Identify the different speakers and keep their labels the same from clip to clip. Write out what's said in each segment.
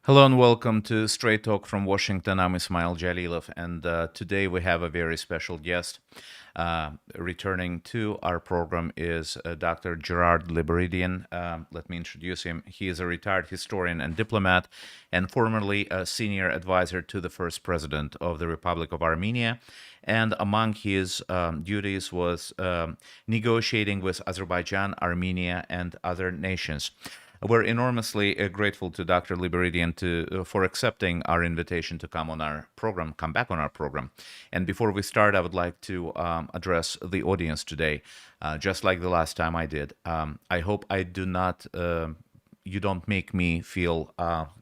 Speaker 1: Hello and welcome to Straight Talk from Washington. I'm Ismail Jalilov, and today we have a very special guest. Returning to our program is Dr. Gerard Libaridian. Let me introduce him. He is a retired historian and diplomat, and formerly a senior advisor to the first president of the Republic of Armenia. And among his duties was negotiating with Azerbaijan, Armenia, and other nations. We're enormously grateful to Dr. Libaridian for accepting our invitation to come back on our program. And before we start, I would like to address the audience today, just like the last time I did. I hope you don't make me feel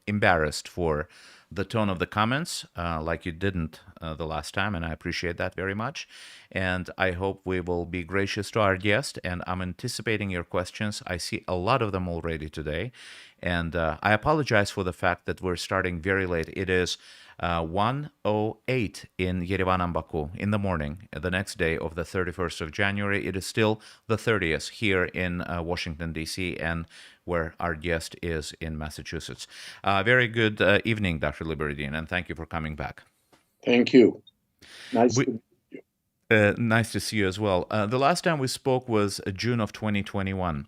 Speaker 1: embarrassed for the tone of the comments, like you didn't the last time, and I appreciate that very much. And I hope we will be gracious to our guest, and I'm anticipating your questions. I see a lot of them already today, and I apologize for the fact that we're starting very late. It is 1:08 in Yerevan and Baku in the morning, the next day of the 31st of January. It is still the 30th here in Washington, D.C., and where our guest is in Massachusetts. Very good evening, Dr. Libaridian, and thank you for coming back.
Speaker 2: Thank you. Nice to meet you.
Speaker 1: Nice to see you as well. The last time we spoke was June of 2021.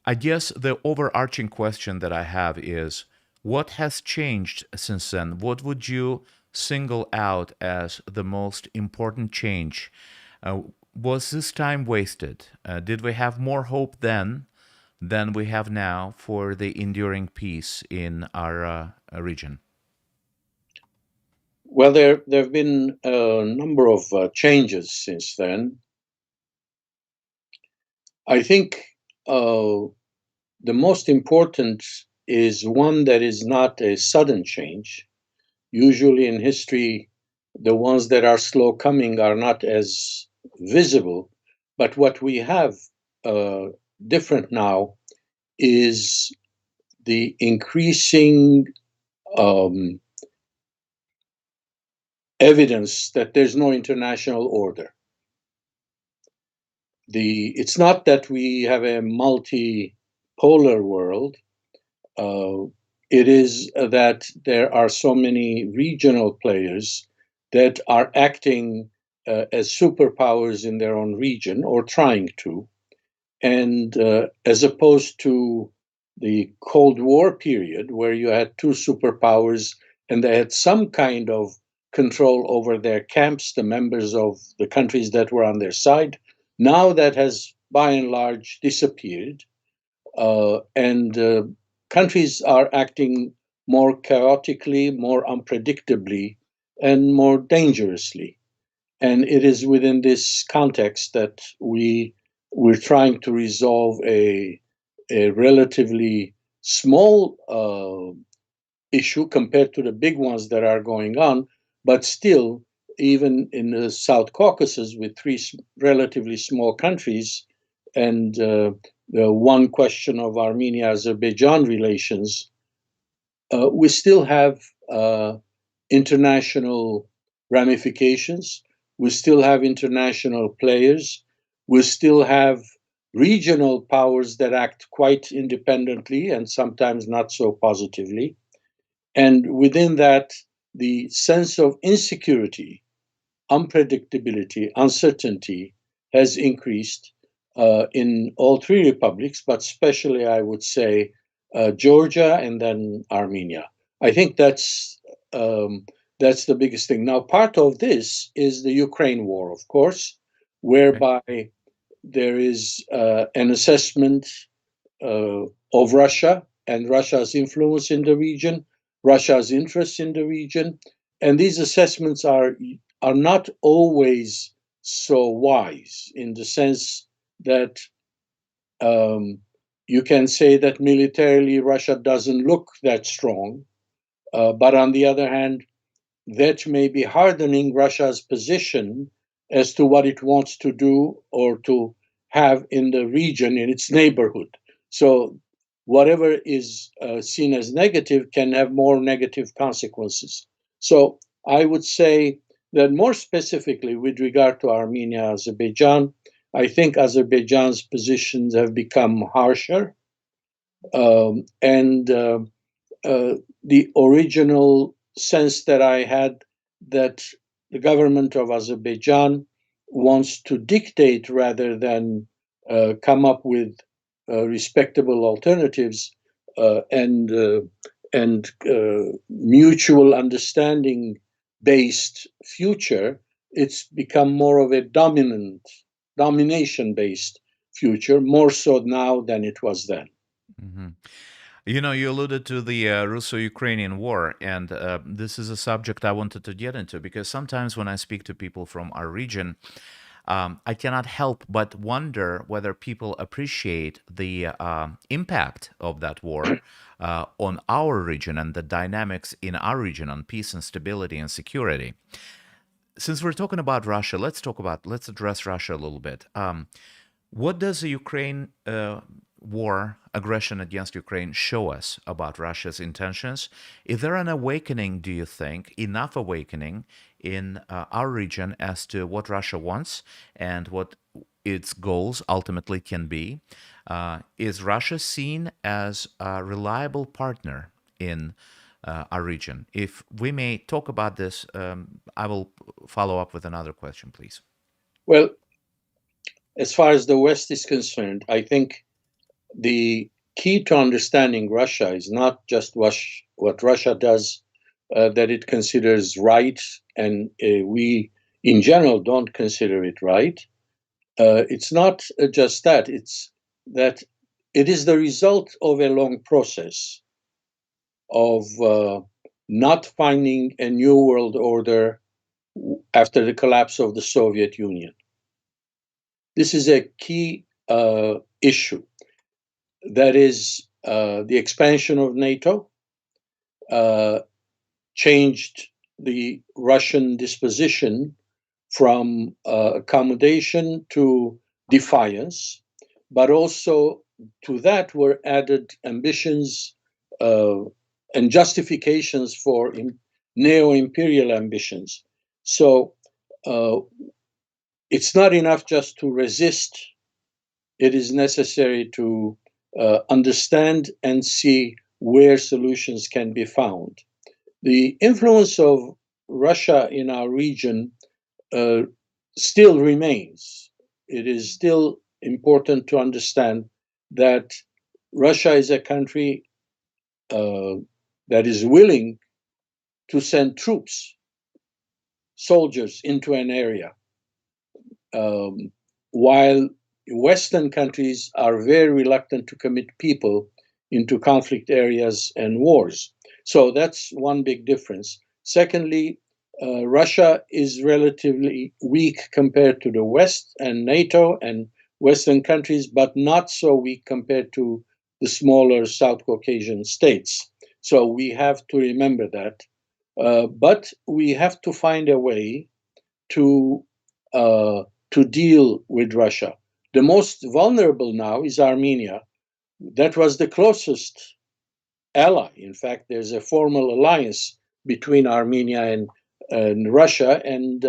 Speaker 1: I guess the overarching question that I have is, what has changed since then? What would you single out as the most important change? Was this time wasted? Did we have more hope then than we have now for the enduring peace in our region?
Speaker 2: Well, there have been a number of changes since then. I think the most important is one that is not a sudden change. Usually in history, the ones that are slow coming are not as visible. But what we have different now is the increasing evidence that there's no international order. It's not that we have a multipolar world. It is that there are so many regional players that are acting as superpowers in their own region, or trying to. And as opposed to the Cold War period, where you had two superpowers and they had some kind of control over their camps, the members of the countries that were on their side, now that has by and large disappeared. And countries are acting more chaotically, more unpredictably, and more dangerously. And it is within this context that we're trying to resolve a relatively small issue compared to the big ones that are going on, but still, even in the South Caucasus, with three relatively small countries, and the one question of Armenia-Azerbaijan relations, we still have international ramifications. We still have international players. We still have regional powers that act quite independently and sometimes not so positively. And within that, the sense of insecurity, unpredictability, uncertainty has increased in all three republics, but especially, I would say, Georgia and then Armenia. I think that's the biggest thing. Now, part of this is the Ukraine war, of course, whereby there is an assessment of Russia and Russia's influence in the region, Russia's interest in the region, and these assessments are not always so wise, in the sense that you can say that militarily Russia doesn't look that strong, but on the other hand, that may be hardening Russia's position as to what it wants to do or to have in the region, in its neighborhood. So whatever is seen as negative can have more negative consequences. So I would say that more specifically with regard to Armenia, Azerbaijan, I think Azerbaijan's positions have become harsher. And the original sense that I had that the government of Azerbaijan wants to dictate rather than come up with respectable alternatives and mutual understanding based future. It's become more of a domination based future, more so now than it was then.
Speaker 1: Mm-hmm. You know, you alluded to the Russo-Ukrainian war, and this is a subject I wanted to get into because sometimes when I speak to people from our region, I cannot help but wonder whether people appreciate the impact of that war on our region and the dynamics in our region on peace and stability and security. Since we're talking about Russia, let's address Russia a little bit. What does the Ukraine war, aggression against Ukraine, show us about Russia's intentions? Is there an awakening, do you think, enough awakening in our region as to what Russia wants and what its goals ultimately can be? Is Russia seen as a reliable partner in our region? If we may talk about this, I will follow up with another question, please.
Speaker 2: Well, as far as the West is concerned, I think the key to understanding Russia is not just what Russia does that it considers right, and we in general don't consider it right. It's not just that, it's that it is the result of a long process of not finding a new world order after the collapse of the Soviet Union. This is a key issue. That is, the expansion of NATO changed the Russian disposition from accommodation to defiance, but also to that were added ambitions and justifications for neo-imperial ambitions. So it's not enough just to resist. It is necessary to understand and see where solutions can be found. The influence of Russia in our region still remains. It is still important to understand that Russia is a country that is willing to send troops, soldiers into an area, while Western countries are very reluctant to commit people into conflict areas and wars. So that's one big difference. Secondly, Russia is relatively weak compared to the West and NATO and Western countries, but not so weak compared to the smaller South Caucasian states. So we have to remember that. But we have to find a way to deal with Russia. The most vulnerable now is Armenia. That was the closest ally. In fact, there's a formal alliance between Armenia and Russia, and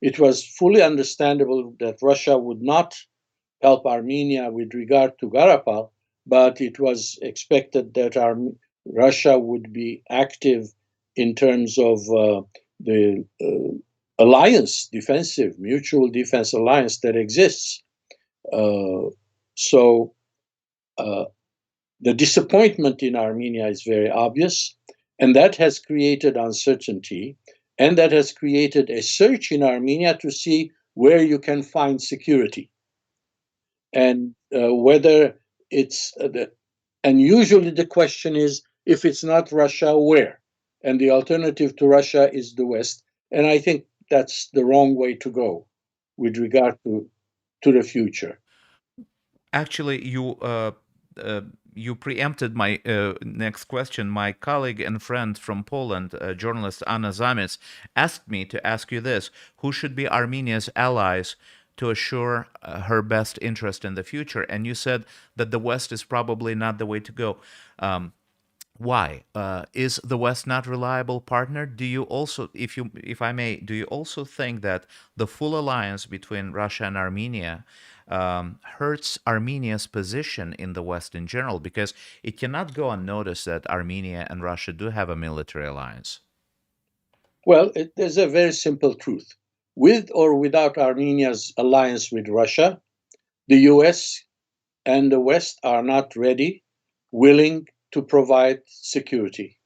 Speaker 2: it was fully understandable that Russia would not help Armenia with regard to Karabakh, but it was expected that Russia would be active in terms of the alliance, defensive, mutual defense alliance that exists. So the disappointment in Armenia is very obvious, and that has created uncertainty, and that has created a search in Armenia to see where you can find security, and whether it's and usually the question is, if it's not Russia, where? And the alternative to Russia is the West, and I think that's the wrong way to go with regard to the future.
Speaker 1: Actually, you preempted my next question. My colleague and friend from Poland, journalist Anna Zamis, asked me to ask you this: who should be Armenia's allies to assure her best interest in the future? And you said that the West is probably not the way to go. Why? Is the West not a reliable partner? Do you also, if I may, do you also think that the full alliance between Russia and Armenia hurts Armenia's position in the West in general? Because it cannot go unnoticed that Armenia and Russia do have a military alliance.
Speaker 2: Well, there's a very simple truth. With or without Armenia's alliance with Russia, the US and the West are not ready, willing to provide security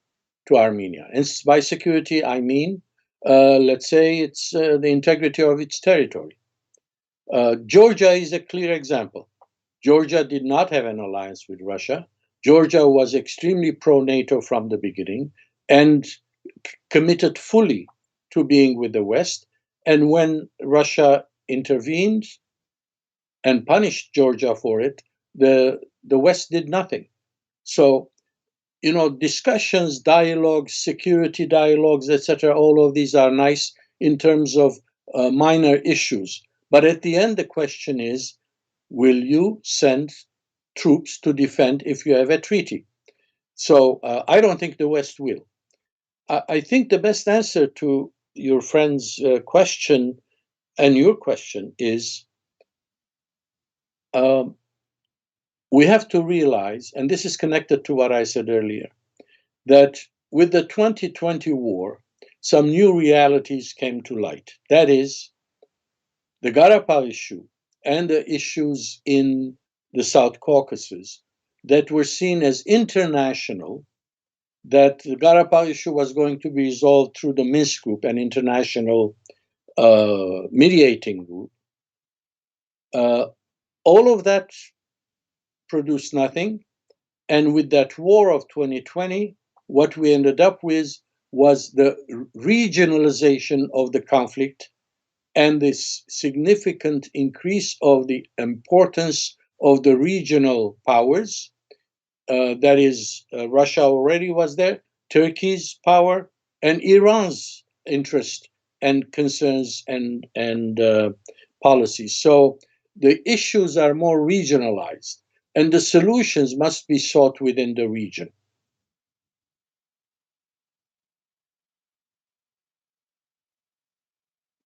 Speaker 2: to Armenia. And by security, I mean, let's say, it's the integrity of its territory. Georgia is a clear example. Georgia did not have an alliance with Russia. Georgia was extremely pro-NATO from the beginning and committed fully to being with the West. And when Russia intervened and punished Georgia for it, the West did nothing. So, discussions, dialogues, security dialogues, etc., all of these are nice in terms of minor issues. But at the end, the question is, will you send troops to defend if you have a treaty? So I don't think the West will. I think the best answer to your friend's question and your question is we have to realize, and this is connected to what I said earlier, that with the 2020 war, some new realities came to light. That is, the Karabakh issue and the issues in the South Caucasus that were seen as international, that the Karabakh issue was going to be resolved through the Minsk Group, an international mediating group. All of that produced nothing. And with that war of 2020, what we ended up with was the regionalization of the conflict and this significant increase of the importance of the regional powers. That is, Russia already was there, Turkey's power, and Iran's interest and concerns and policies. So the issues are more regionalized, and the solutions must be sought within the region.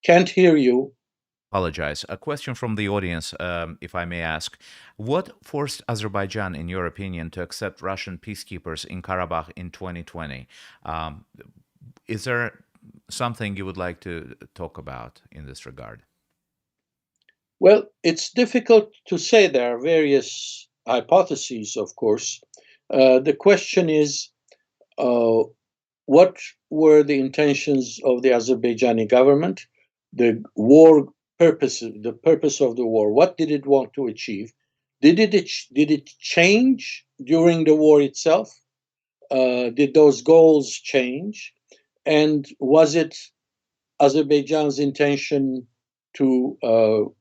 Speaker 2: Can't hear you.
Speaker 1: Apologize. A question from the audience, if I may ask. What forced Azerbaijan, in your opinion, to accept Russian peacekeepers in Karabakh in 2020? Is there something you would like to talk about in this regard?
Speaker 2: Well, it's difficult to say. There are various hypotheses, of course. The question is, what were the intentions of the Azerbaijani government? The war purpose, the purpose of the war. What did it want to achieve? Did it change during the war itself? Did those goals change? And was it Azerbaijan's intention to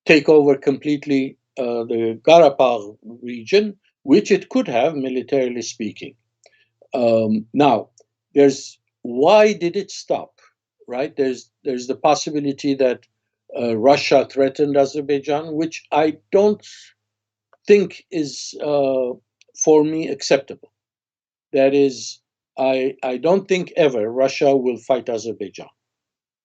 Speaker 2: take over completely the Karabakh region, which it could have, militarily speaking? Now, why did it stop? Right? There's the possibility that Russia threatened Azerbaijan, which I don't think is for me acceptable. That is, I don't think ever Russia will fight Azerbaijan.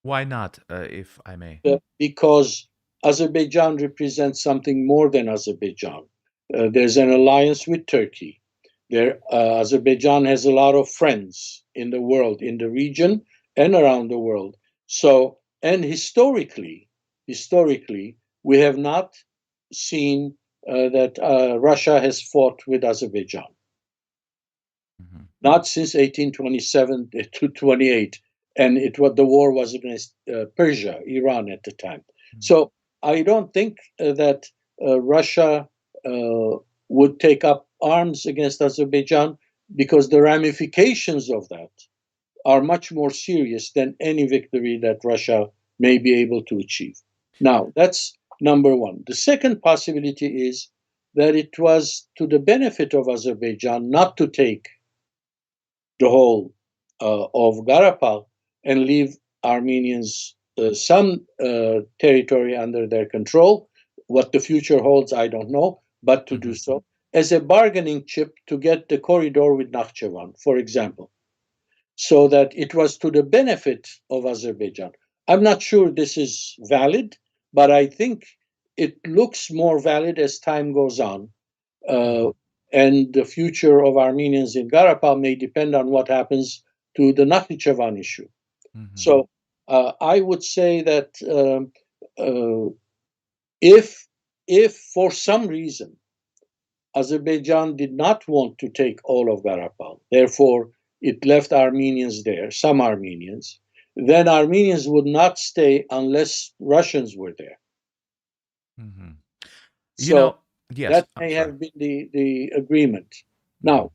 Speaker 1: Why not, if I may?
Speaker 2: Because Azerbaijan represents something more than Azerbaijan. There's an alliance with Turkey. Azerbaijan has a lot of friends in the world, in the region and around the world. So, and historically, we have not seen that Russia has fought with Azerbaijan. Mm-hmm. Not since 1827 to 28. And the war was against Persia, Iran at the time. Mm-hmm. So I don't think that Russia would take up arms against Azerbaijan, because the ramifications of that are much more serious than any victory that Russia may be able to achieve. Now, that's number one. The second possibility is that it was to the benefit of Azerbaijan not to take the whole of Karabakh and leave Armenians some territory under their control. What the future holds, I don't know, but to do so as a bargaining chip to get the corridor with Nakhchivan, for example, so that it was to the benefit of Azerbaijan. I'm not sure this is valid, but I think it looks more valid as time goes on. And the future of Armenians in Karabakh may depend on what happens to the Nakhichevan issue. So I would say that if for some reason Azerbaijan did not want to take all of Karabakh, therefore it left Armenians there, some Armenians, then Armenians would not stay unless Russians were there. So
Speaker 1: yes,
Speaker 2: that may have been the agreement. Now,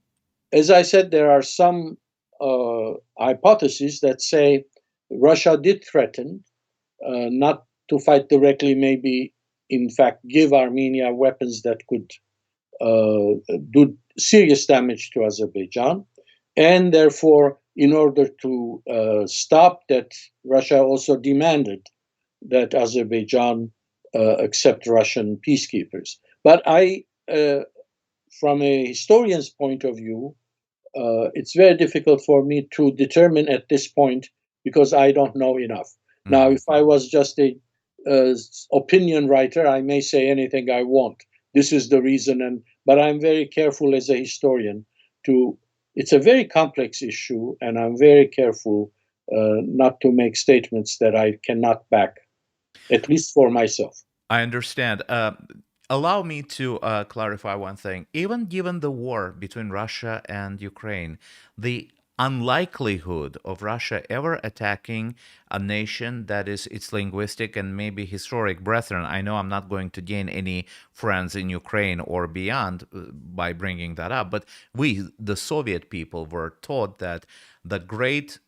Speaker 2: as I said, there are some hypotheses that say Russia did threaten not to fight directly, maybe in fact give Armenia weapons that could do serious damage to Azerbaijan. And therefore, in order to stop that, Russia also demanded that Azerbaijan accept Russian peacekeepers. But from a historian's point of view, it's very difficult for me to determine at this point because I don't know enough. Now, if I was just a opinion writer, I may say anything I want. This is the reason, but I'm very careful as a historian it's a very complex issue, and I'm very careful not to make statements that I cannot back, at least for myself.
Speaker 1: I understand. Allow me to clarify one thing. Even given the war between Russia and Ukraine, the unlikelihood of Russia ever attacking a nation that is its linguistic and maybe historic brethren. I know I'm not going to gain any friends in Ukraine or beyond by bringing that up, but we, the Soviet people, were taught that the great,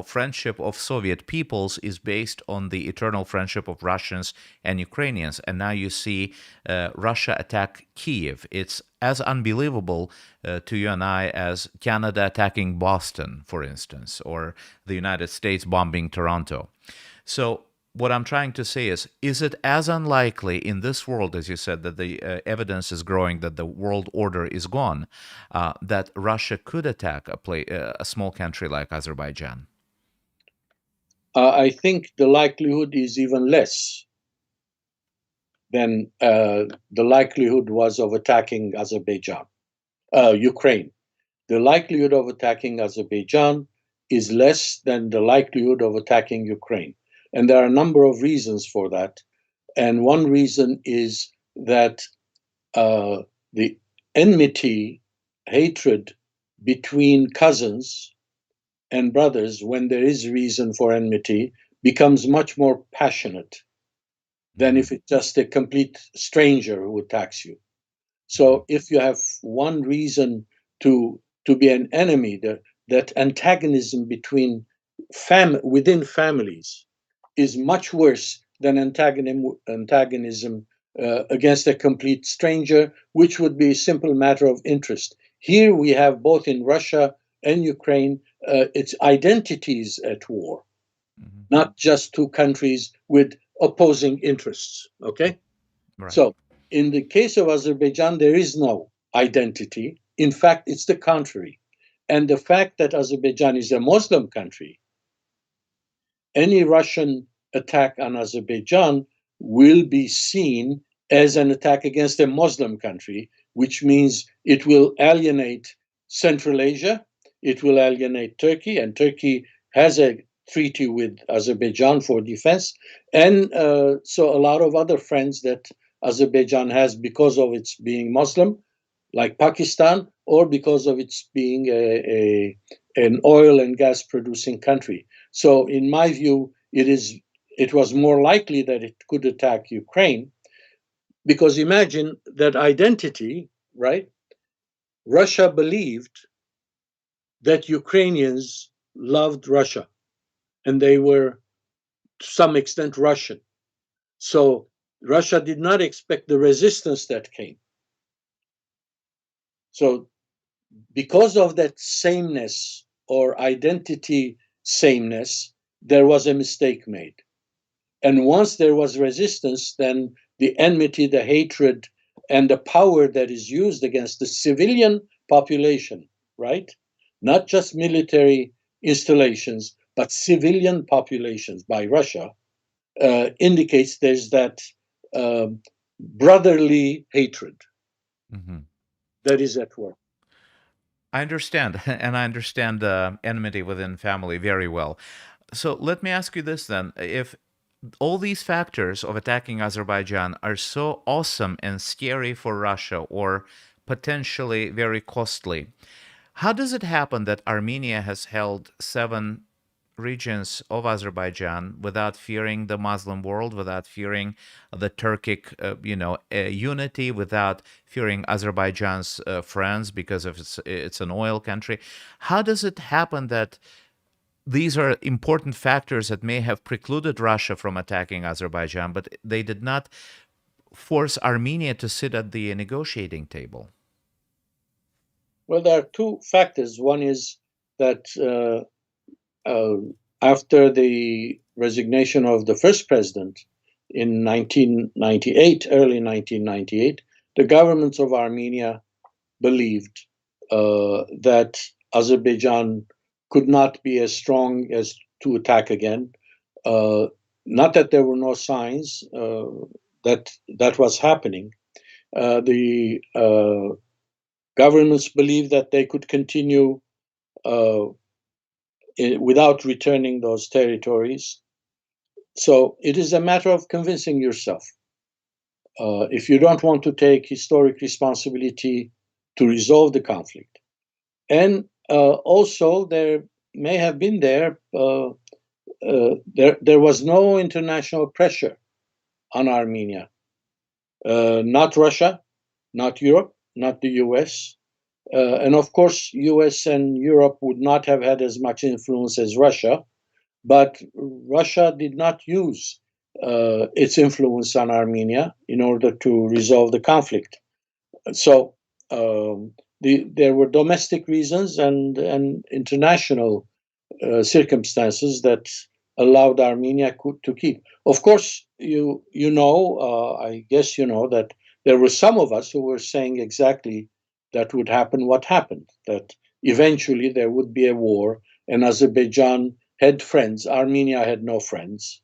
Speaker 1: friendship of Soviet peoples is based on the eternal friendship of Russians and Ukrainians. And now you see Russia attack Kiev. It's as unbelievable to you and I as Canada attacking Boston, for instance, or the United States bombing Toronto. So what I'm trying to say is it as unlikely in this world, as you said, that the evidence is growing that the world order is gone, that Russia could attack a small country like Azerbaijan?
Speaker 2: I think the likelihood is even less than the likelihood was of attacking Ukraine. The likelihood of attacking Azerbaijan is less than the likelihood of attacking Ukraine. And there are a number of reasons for that. And one reason is that the enmity, hatred between cousins and brothers, when there is reason for enmity, becomes much more passionate than if it's just a complete stranger who attacks you. So if you have one reason to be an enemy, that antagonism within families is much worse than antagonism against a complete stranger, which would be a simple matter of interest. Here we have, both in Russia and Ukraine, its identities at war, not just two countries with opposing interests. Okay?
Speaker 1: Right.
Speaker 2: So in the case of Azerbaijan, there is no identity. In fact, it's the contrary. And the fact that Azerbaijan is a Muslim country, any Russian attack on Azerbaijan will be seen as an attack against a Muslim country, which means it will alienate Central Asia, it will alienate Turkey, and Turkey has a treaty with Azerbaijan for defense, and so a lot of other friends that Azerbaijan has because of its being Muslim, like Pakistan, or because of its being an oil and gas producing country. So in my view, it was more likely that it could attack Ukraine, because imagine that identity, right? Russia believed that Ukrainians loved Russia, and they were to some extent Russian. So Russia did not expect the resistance that came. So because of that sameness or identity sameness, there was a mistake made. And once there was resistance, then the enmity, the hatred, and the power that is used against the civilian population, right? Not just military installations, but civilian populations by Russia, indicates there's that brotherly hatred
Speaker 1: Mhm.
Speaker 2: that is at work.
Speaker 1: I understand, and I understand enmity within family very well. So let me ask you this then. If all these factors of attacking Azerbaijan are so awesome and scary for Russia or potentially very costly, how does it happen that Armenia has held 7 regions of Azerbaijan without fearing the Muslim world, without fearing the Turkic, unity, without fearing Azerbaijan's friends because of it's an oil country? How does it happen that these are important factors that may have precluded Russia from attacking Azerbaijan, but they did not force Armenia to sit at the negotiating table?
Speaker 2: Well, there are two factors. One is that after the resignation of the first president in 1998, early 1998, the government of Armenia believed that Azerbaijan could not be as strong as to attack again. Not that there were no signs that was happening. The governments believed that they could continue without returning those territories. So it is a matter of convincing yourself. If you don't want to take historic responsibility to resolve the conflict. And also there may have been there was no international pressure on Armenia. Not Russia, not Europe, not the US. And of course, US and Europe would not have had as much influence as Russia, but Russia did not use its influence on Armenia in order to resolve the conflict. So there were domestic reasons and international circumstances that allowed Armenia to keep. Of course, I guess you know that there were some of us who were saying exactly that would happen what happened, that eventually there would be a war, and Azerbaijan had friends. Armenia had no friends.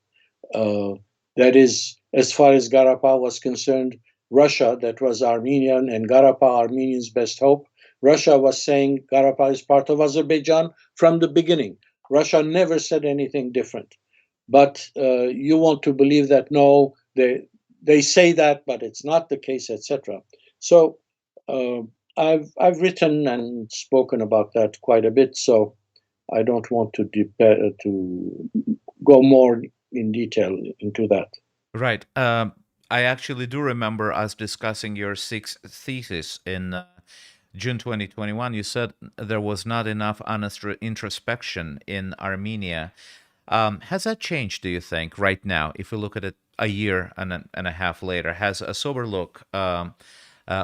Speaker 2: That is, as far as Karabakh was concerned, Russia, that was Armenian, and Karabakh, Armenians' best hope. Russia was saying Karabakh is part of Azerbaijan from the beginning. Russia never said anything different. But you want to believe that, no, they say that, but it's not the case, etc. So I've written and spoken about that quite a bit, so I don't want to go more in detail into that.
Speaker 1: Right. I actually do remember us discussing your 6th thesis in June 2021. You said there was not enough honest introspection in Armenia. Has that changed, do you think, right now? If we look at it a year and a half later, has a sober look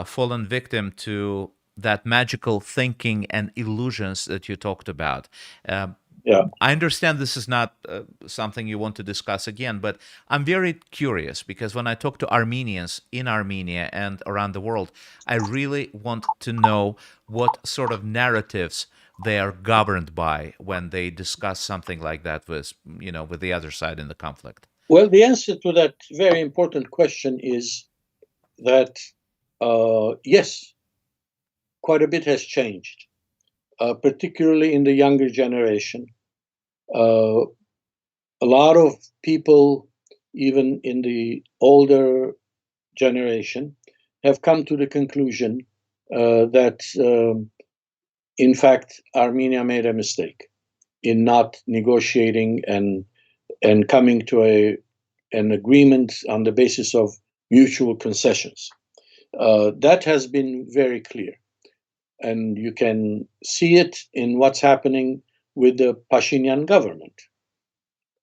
Speaker 1: fallen victim to that magical thinking and illusions that you talked about?
Speaker 2: Yeah.
Speaker 1: I understand this is not something you want to discuss again, but I'm very curious because when I talk to Armenians in Armenia and around the world, I really want to know what sort of narratives they are governed by when they discuss something like that with the other side in the conflict.
Speaker 2: Well, the answer to that very important question is that yes, quite a bit has changed, particularly in the younger generation. A lot of people, even in the older generation, have come to the conclusion that, in fact, Armenia made a mistake in not negotiating and coming to an agreement on the basis of mutual concessions. That has been very clear. And you can see it in what's happening with the Pashinyan government.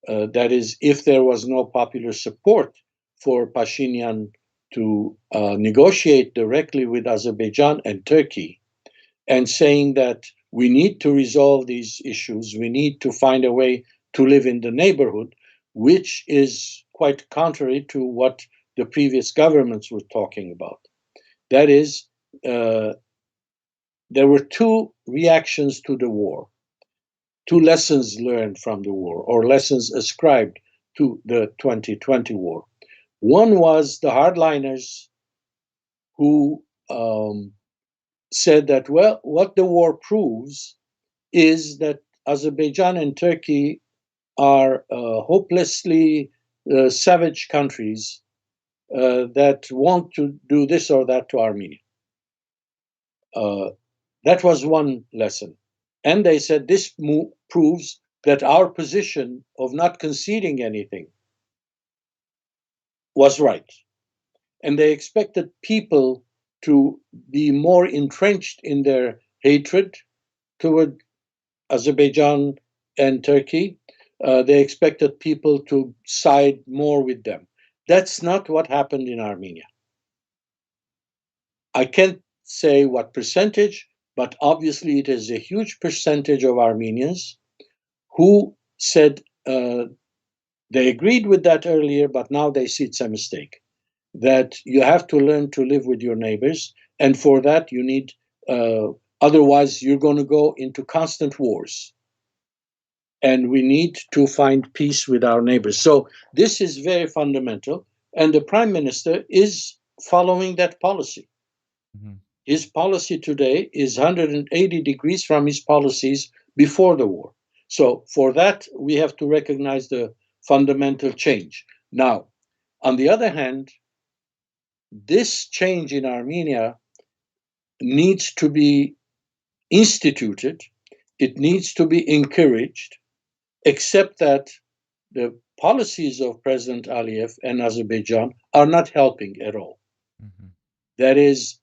Speaker 2: That is, if there was no popular support for Pashinyan to negotiate directly with Azerbaijan and Turkey, and saying that we need to resolve these issues, we need to find a way to live in the neighborhood, which is quite contrary to what the previous governments were talking about. That is, there were two reactions to the war, two lessons learned from the war, or lessons ascribed to the 2020 war. One was the hardliners who said that, well, what the war proves is that Azerbaijan and Turkey are hopelessly savage countries that want to do this or that to Armenia. That was one lesson. And they said this proves that our position of not conceding anything was right. And they expected people to be more entrenched in their hatred toward Azerbaijan and Turkey. They expected people to side more with them. That's not what happened in Armenia. I can't say what percentage, but obviously it is a huge percentage of Armenians who said they agreed with that earlier, but now they see it's a mistake. That you have to learn to live with your neighbors, and for that you need, otherwise you're going to go into constant wars. And we need to find peace with our neighbors. So this is very fundamental, and the Prime Minister is following that policy. Mm-hmm. His policy today is 180 degrees from his policies before the war. So for that, we have to recognize the fundamental change. Now, on the other hand, this change in Armenia needs to be instituted, it needs to be encouraged, except that the policies of President Aliyev and Azerbaijan are not helping at all. Mm-hmm. That is,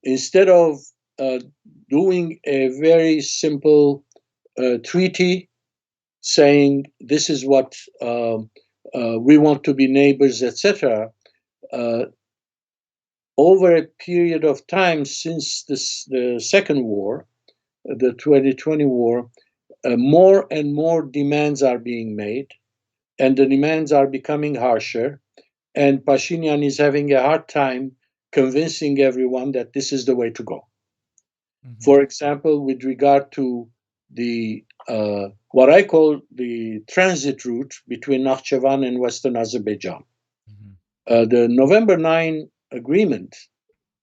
Speaker 2: instead of doing a very simple treaty saying this is what we want to be neighbors, etc., over a period of time since the second war, the 2020 war, more and more demands are being made, and the demands are becoming harsher, and Pashinyan is having a hard time convincing everyone that this is the way to go. Mm-hmm. For example, with regard to the what I call the transit route between Nakhchivan and Western Azerbaijan. Mm-hmm. The November 9 agreement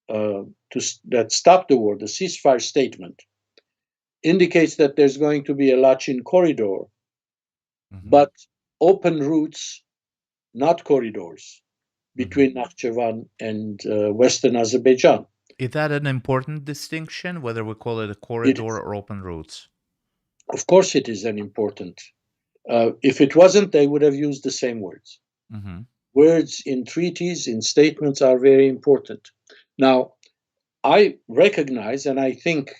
Speaker 2: that stopped the war, the ceasefire statement, indicates that there's going to be a Lachin corridor, mm-hmm. but open routes, not corridors, between mm-hmm. Nakhchivan and Western Azerbaijan.
Speaker 1: Is that an important distinction, whether we call it a corridor or open routes?
Speaker 2: Of course it is an important. If it wasn't, they would have used the same words. Mm-hmm. Words in treaties, in statements are very important. Now, I recognize, and I think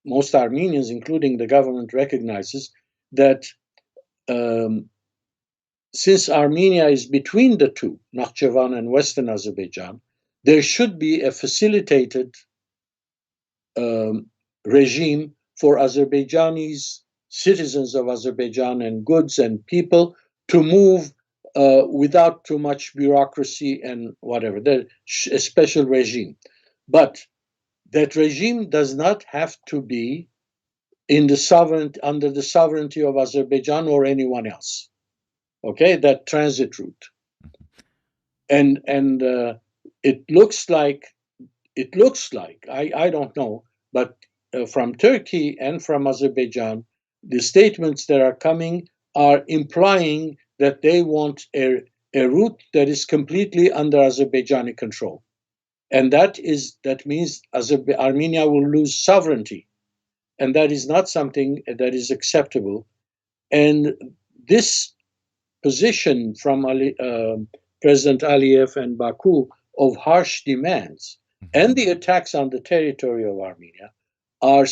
Speaker 2: most Armenians, including the government, recognizes that since Armenia is between the two, Nakhchivan and Western Azerbaijan, there should be a facilitated regime for Azerbaijanis, citizens of Azerbaijan, and goods and people to move without too much bureaucracy and whatever, a special regime. But that regime does not have to be under the sovereignty of Azerbaijan or anyone else. Okay, that transit route. And it looks like, I don't know, but from Turkey and from Azerbaijan, the statements that are coming are implying that they want a route that is completely under Azerbaijani control. And that means Armenia will lose sovereignty. And that is not something that is acceptable. And this position from President Aliyev and Baku of harsh demands and the attacks on the territory of Armenia are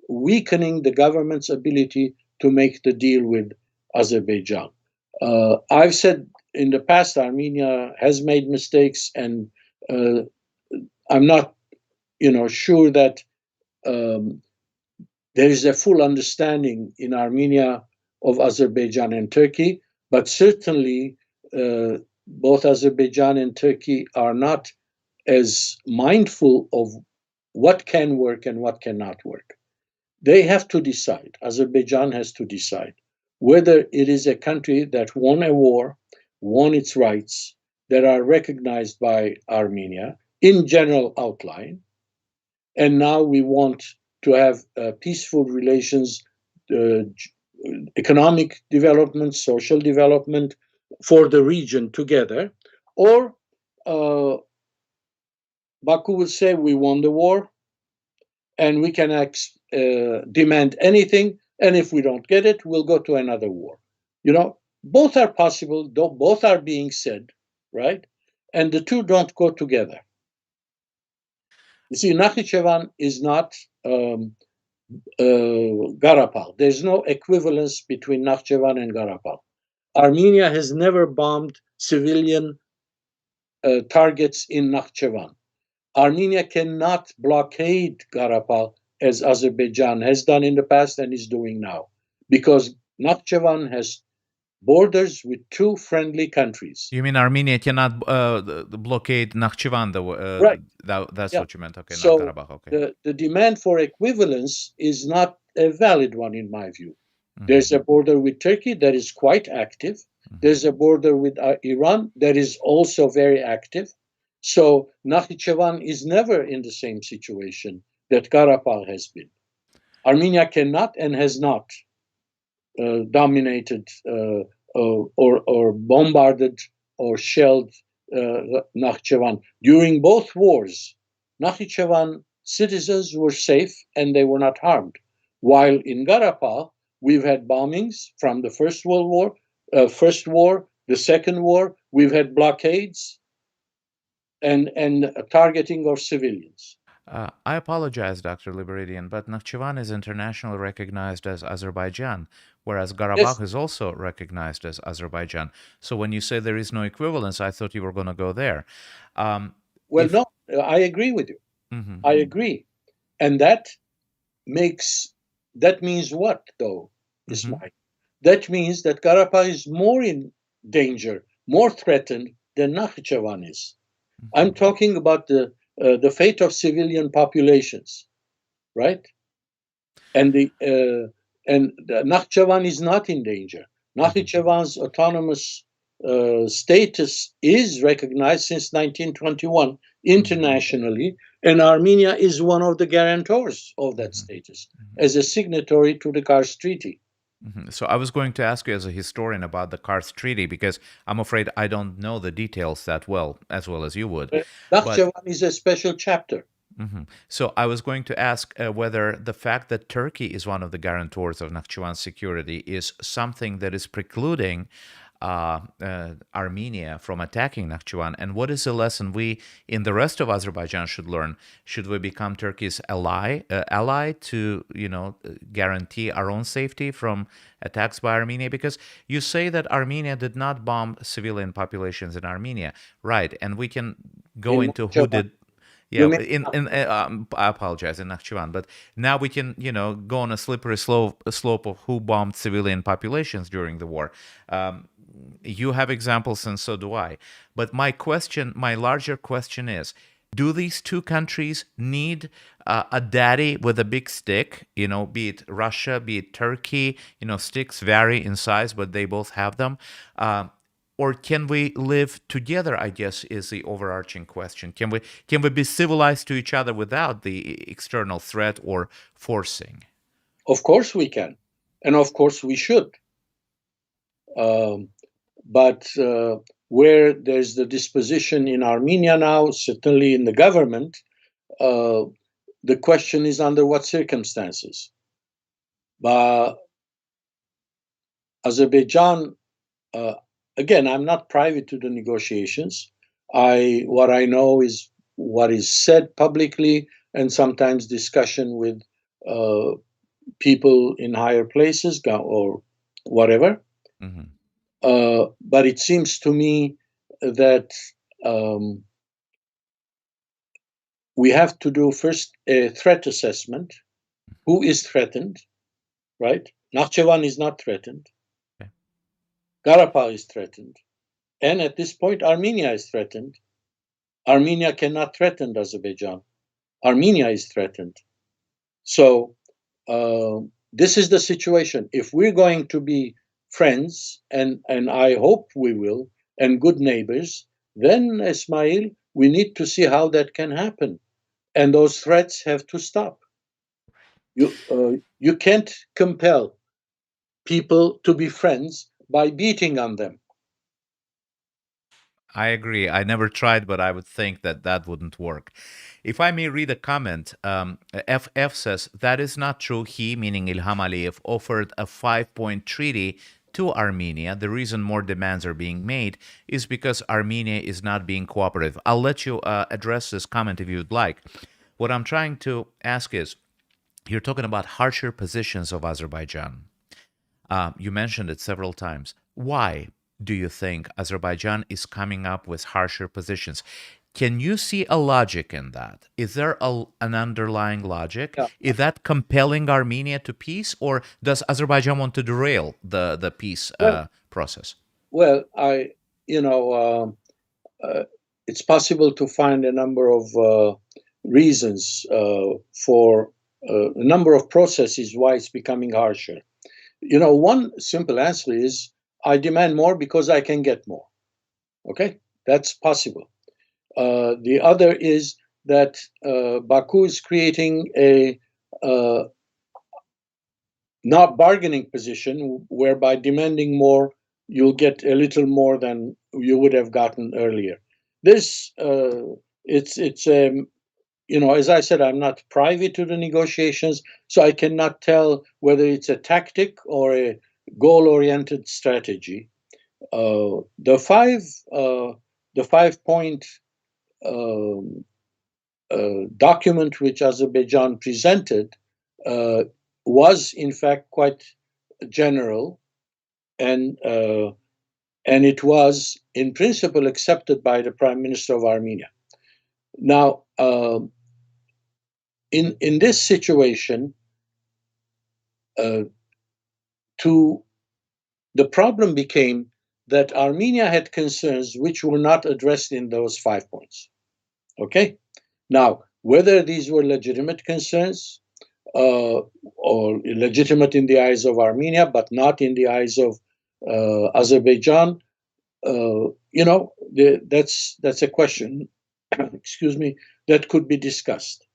Speaker 2: weakening the government's ability to make the deal with Azerbaijan. I've said in the past Armenia has made mistakes, and I'm not, sure that there is a full understanding in Armenia of Azerbaijan and Turkey, but certainly both Azerbaijan and Turkey are not as mindful of what can work and what cannot work. They have to decide, Azerbaijan has to decide, whether it is a country that won a war, won its rights, that are recognized by Armenia in general outline. And now we want to have peaceful relations, economic development, social development for the region together. Or Baku will say, we won the war and we can demand anything. And if we don't get it, we'll go to another war. Both are possible, though both are being said, right? And the two don't go together. You see, Nakhichevan is not Karabakh. There's no equivalence between Nakhchivan and Karabakh. Armenia has never bombed civilian targets in Nakhchivan. Armenia cannot blockade Karabakh as Azerbaijan has done in the past and is doing now, because Nakhchivan has borders with two friendly countries.
Speaker 1: You mean Armenia cannot blockade Nakhchivan?
Speaker 2: Right.
Speaker 1: That's what you meant. Okay,
Speaker 2: so
Speaker 1: not Karabakh. Okay.
Speaker 2: The demand for equivalence is not a valid one in my view. There's a border with Turkey that is quite active. There's a border with Iran that is also very active. So Nakhichevan is never in the same situation that Karabakh has been. Armenia cannot and has not dominated or bombarded or shelled Nakhichevan. During both wars, Nakhichevan citizens were safe and they were not harmed. While in Karabakh, we've had bombings from the First World War, the Second War. We've had blockades and targeting of civilians.
Speaker 1: I apologize, Dr. Libaridian, but Nakhchivan is internationally recognized as Azerbaijan, whereas Karabakh is also recognized as Azerbaijan. So when you say there is no equivalence, I thought you were going to go there.
Speaker 2: No, I agree with you. I agree. And that means what, though, Ismail? That means that Karabakh is more in danger, more threatened than Nakhichevan is. I'm talking about the fate of civilian populations, right? And Nakhchivan is not in danger. Nakhichevan's autonomous status is recognized since 1921 internationally, and Armenia is one of the guarantors of that status as a signatory to the Kars Treaty.
Speaker 1: So I was going to ask you as a historian about the Kars Treaty, because I'm afraid I don't know the details that well as you would.
Speaker 2: Nakhchivan is a special chapter.
Speaker 1: So I was going to ask whether the fact that Turkey is one of the guarantors of Nakhchivan's security is something that is precluding Armenia from attacking Nakhchivan, and what is the lesson we in the rest of Azerbaijan should learn? Should we become Turkey's ally to guarantee our own safety from attacks by Armenia? Because you say that Armenia did not bomb civilian populations in Armenia, right? And we can go into who did. Yeah, I apologize, in Nakhchivan, but now we can, go on a slippery slope of who bombed civilian populations during the war. You have examples, and so do I. But my larger question is, do these two countries need a daddy with a big stick? Be it Russia, be it Turkey. Sticks vary in size, but they both have them. Or can we live together, I guess, is the overarching question. Can we be civilized to each other without the external threat or forcing?
Speaker 2: Of course we can. And of course we should. But where there's the disposition in Armenia now, certainly in the government, the question is under what circumstances. But Azerbaijan, again, I'm not privy to the negotiations. What I know is what is said publicly, and sometimes discussion with people in higher places or whatever. But it seems to me that we have to do first a threat assessment. Who is threatened, right? Nakhchivan is not threatened. Karabakh is threatened. And at this point, Armenia is threatened. Armenia cannot threaten Azerbaijan. Armenia is threatened. So this is the situation. If we're going to be friends, and I hope we will, and good neighbors, then, Ismail, we need to see how that can happen. And those threats have to stop. You can't compel people to be friends by beating on them.
Speaker 1: I agree. I never tried, but I would think that that wouldn't work. If I may read a comment, FF says, that is not true. He, meaning Ilham Aliyev, offered a 5-point treaty to Armenia. The reason more demands are being made is because Armenia is not being cooperative. I'll let you address this comment if you'd like. What I'm trying to ask is, you're talking about harsher positions of Azerbaijan. You mentioned it several times. Why do you think Azerbaijan is coming up with harsher positions? Can you see a logic in that? Is there an underlying logic?
Speaker 2: Yeah.
Speaker 1: Is that compelling Armenia to peace, or does Azerbaijan want to derail the peace process?
Speaker 2: Well, it's possible to find a number of reasons for a number of processes why it's becoming harsher. One simple answer is, I demand more because I can get more. Okay, that's possible. The other is that Baku is creating a not bargaining position whereby demanding more, you'll get a little more than you would have gotten earlier. This, as I said, I'm not privy to the negotiations, so I cannot tell whether it's a tactic or a goal-oriented strategy. The 5-point document which Azerbaijan presented was in fact quite general, and it was in principle accepted by the Prime Minister of Armenia. Now, in this situation, the problem became that Armenia had concerns which were not addressed in those 5 points. Okay? Now, whether these were legitimate concerns or legitimate in the eyes of Armenia, but not in the eyes of Azerbaijan, that's a question, excuse me, that could be discussed.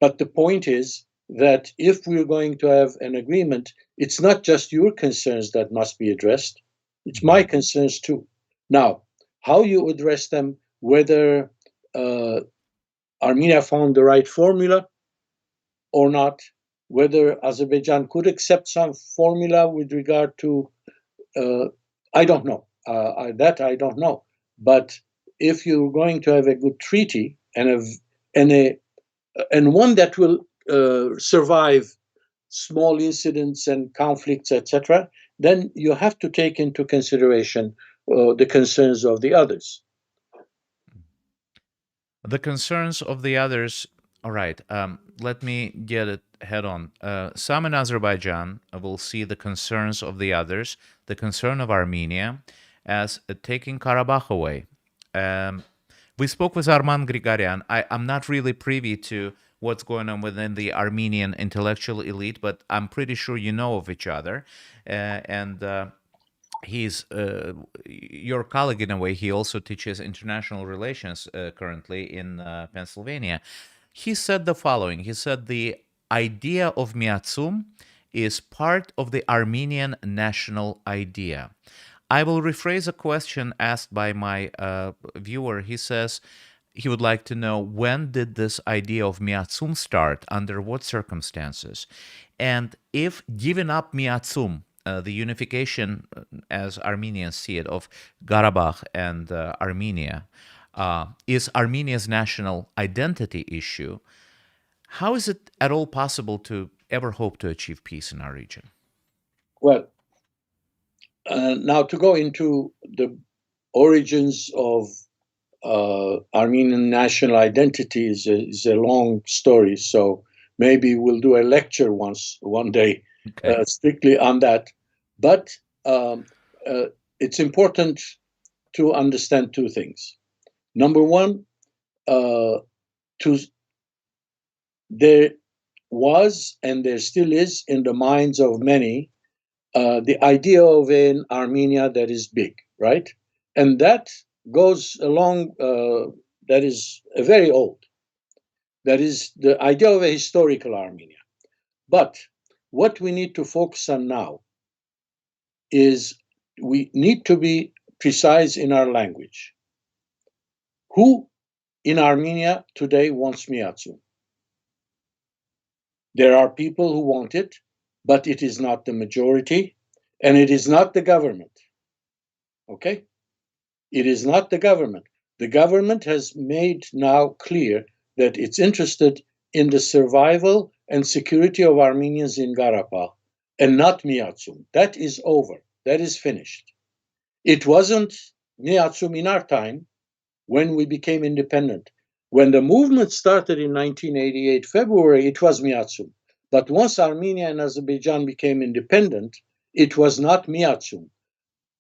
Speaker 2: But the point is that if we're going to have an agreement, it's not just your concerns that must be addressed, it's my concerns too. Now, how you address them, whether Armenia found the right formula or not, whether Azerbaijan could accept some formula with regard to, I don't know. That I don't know. But if you're going to have a good treaty and one that will survive small incidents and conflicts, etc., then you have to take into consideration the concerns of the others.
Speaker 1: The concerns of the others. All right. Let me get it head on. Some in Azerbaijan will see the concerns of the others, the concern of Armenia, as taking Karabakh away. We spoke with Arman Grigoryan. I'm not really privy to what's going on within the Armenian intellectual elite, but I'm pretty sure you know of each other. He's your colleague in a way. He also teaches international relations currently in Pennsylvania. He said the following. He said the idea of miatsum is part of the Armenian national idea. I will rephrase a question asked by my viewer. He says he would like to know, when did this idea of miatsum start, under what circumstances? And if giving up miatsum, the unification, as Armenians see it, of Karabakh and Armenia, is Armenia's national identity issue, how is it at all possible to ever hope to achieve peace in our region?
Speaker 2: Well, now to go into the origins of Armenian national identity is a long story, so maybe we'll do a lecture one day strictly on that. But it's important to understand two things. Number one, there was and there still is in the minds of many the idea of an Armenia that is big, right? And that goes along, that is very old. That is the idea of a historical Armenia. But what we need to focus on now is we need to be precise in our language. Who in Armenia today wants miyatsum? There are people who want it, but it is not the majority, and it is not the government. Okay? It is not the government. The government has made now clear that it's interested in the survival and security of Armenians in Karabakh and not miyatsum. That is over. That is finished. It wasn't miyatsum in our time when we became independent. When the movement started in 1988 February, it was miyatsum. But once Armenia and Azerbaijan became independent, it was not miyatsum.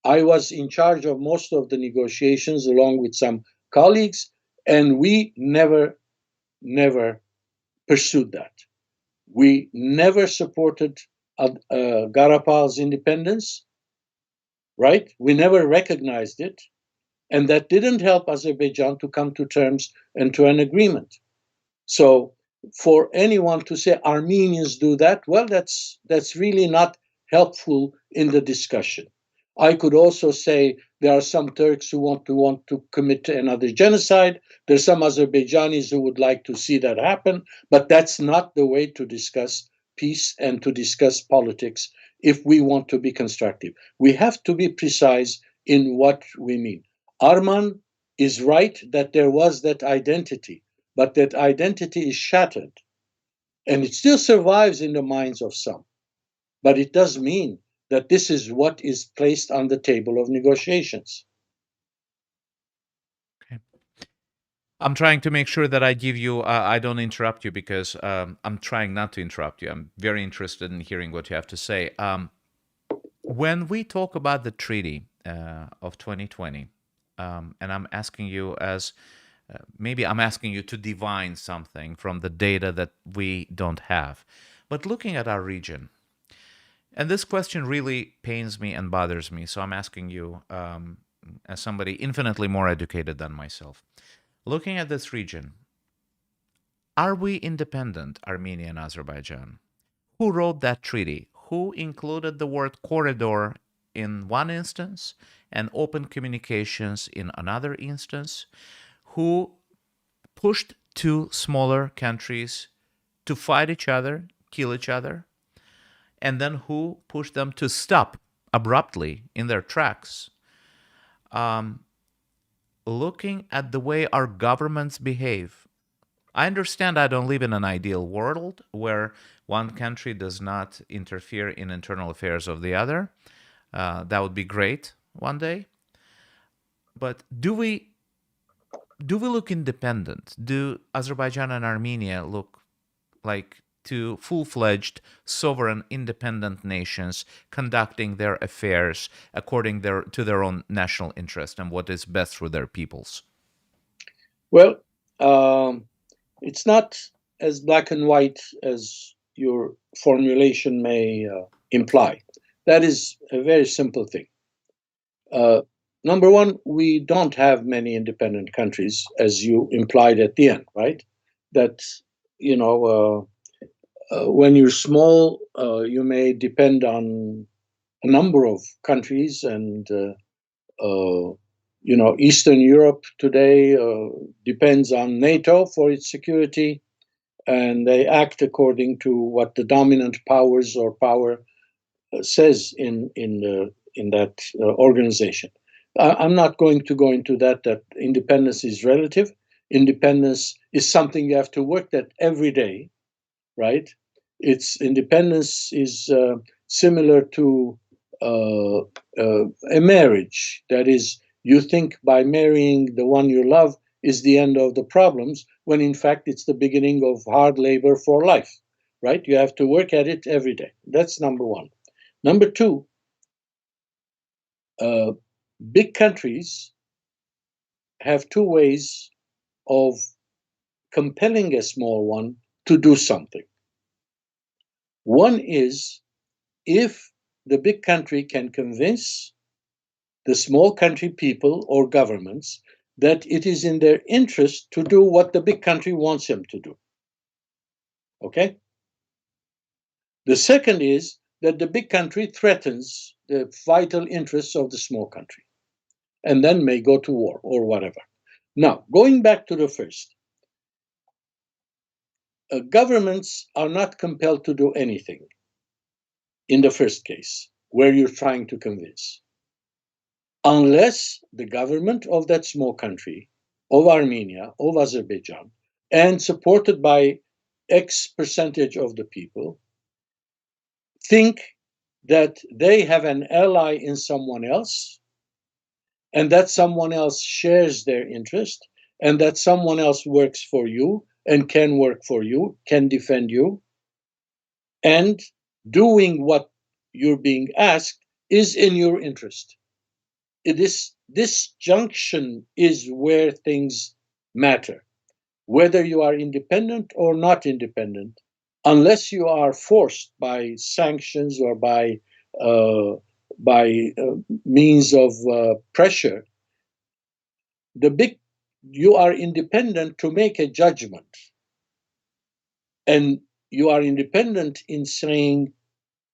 Speaker 2: I was in charge of most of the negotiations along with some colleagues, and we never pursued that. We never supported Karabakh's independence, right? We never recognized it, and that didn't help Azerbaijan to come to terms and to an agreement. So for anyone to say Armenians do that, well, that's really not helpful in the discussion. I could also say there are some Turks who want to commit another genocide. There's some Azerbaijanis who would like to see that happen, but that's not the way to discuss peace and to discuss politics if we want to be constructive. We have to be precise in what we mean. Arman is right that there was that identity, but that identity is shattered. And it still survives in the minds of some. But it does mean that this is what is placed on the table of negotiations.
Speaker 1: Okay. I'm trying to make sure that I give you, I don't interrupt you because I'm trying not to interrupt you. I'm very interested in hearing what you have to say. When we talk about the treaty of 2020, and I'm asking you as, maybe I'm asking you to divine something from the data that we don't have. But looking at our region, and this question really pains me and bothers me, so I'm asking you as somebody infinitely more educated than myself. Looking at this region, are we independent, Armenia and Azerbaijan? Who wrote that treaty? Who included the word corridor in one instance and open communications in another instance? Who pushed two smaller countries to fight each other, kill each other? And then who pushed them to stop abruptly in their tracks? Looking at the way our governments behave, I understand I don't live in an ideal world where one country does not interfere in internal affairs of the other. That would be great one day. But do we look independent? Do Azerbaijan and Armenia look like two full-fledged, sovereign, independent nations conducting their affairs according to their own national interest and what is best for their peoples?
Speaker 2: Well, it's not as black and white as your formulation may imply. That is a very simple thing. Number one, we don't have many independent countries, as you implied at the end, right? That, when you're small, you may depend on a number of countries, and Eastern Europe today depends on NATO for its security, and they act according to what the dominant powers or power says in that organization. I'm not going to go into that independence is relative. Independence is something you have to work at every day, right? Its independence is similar to a marriage. That is, you think by marrying the one you love is the end of the problems, when in fact it's the beginning of hard labor for life, right? You have to work at it every day. That's number one. Number two, big countries have two ways of compelling a small one to do something. One is if the big country can convince the small country people or governments that it is in their interest to do what the big country wants them to do. Okay? The second is that the big country threatens the vital interests of the small country and then may go to war or whatever. Now, going back to the first, governments are not compelled to do anything in the first case, where you're trying to convince, unless the government of that small country, of Armenia, of Azerbaijan, and supported by X percentage of the people, think that they have an ally in someone else, and that someone else shares their interest, and that someone else works for you and can work for you, can defend you, and doing what you're being asked is in your interest. This junction is where things matter. Whether you are independent or not independent, unless you are forced by sanctions or by means of pressure, you are independent to make a judgment, and you are independent in saying,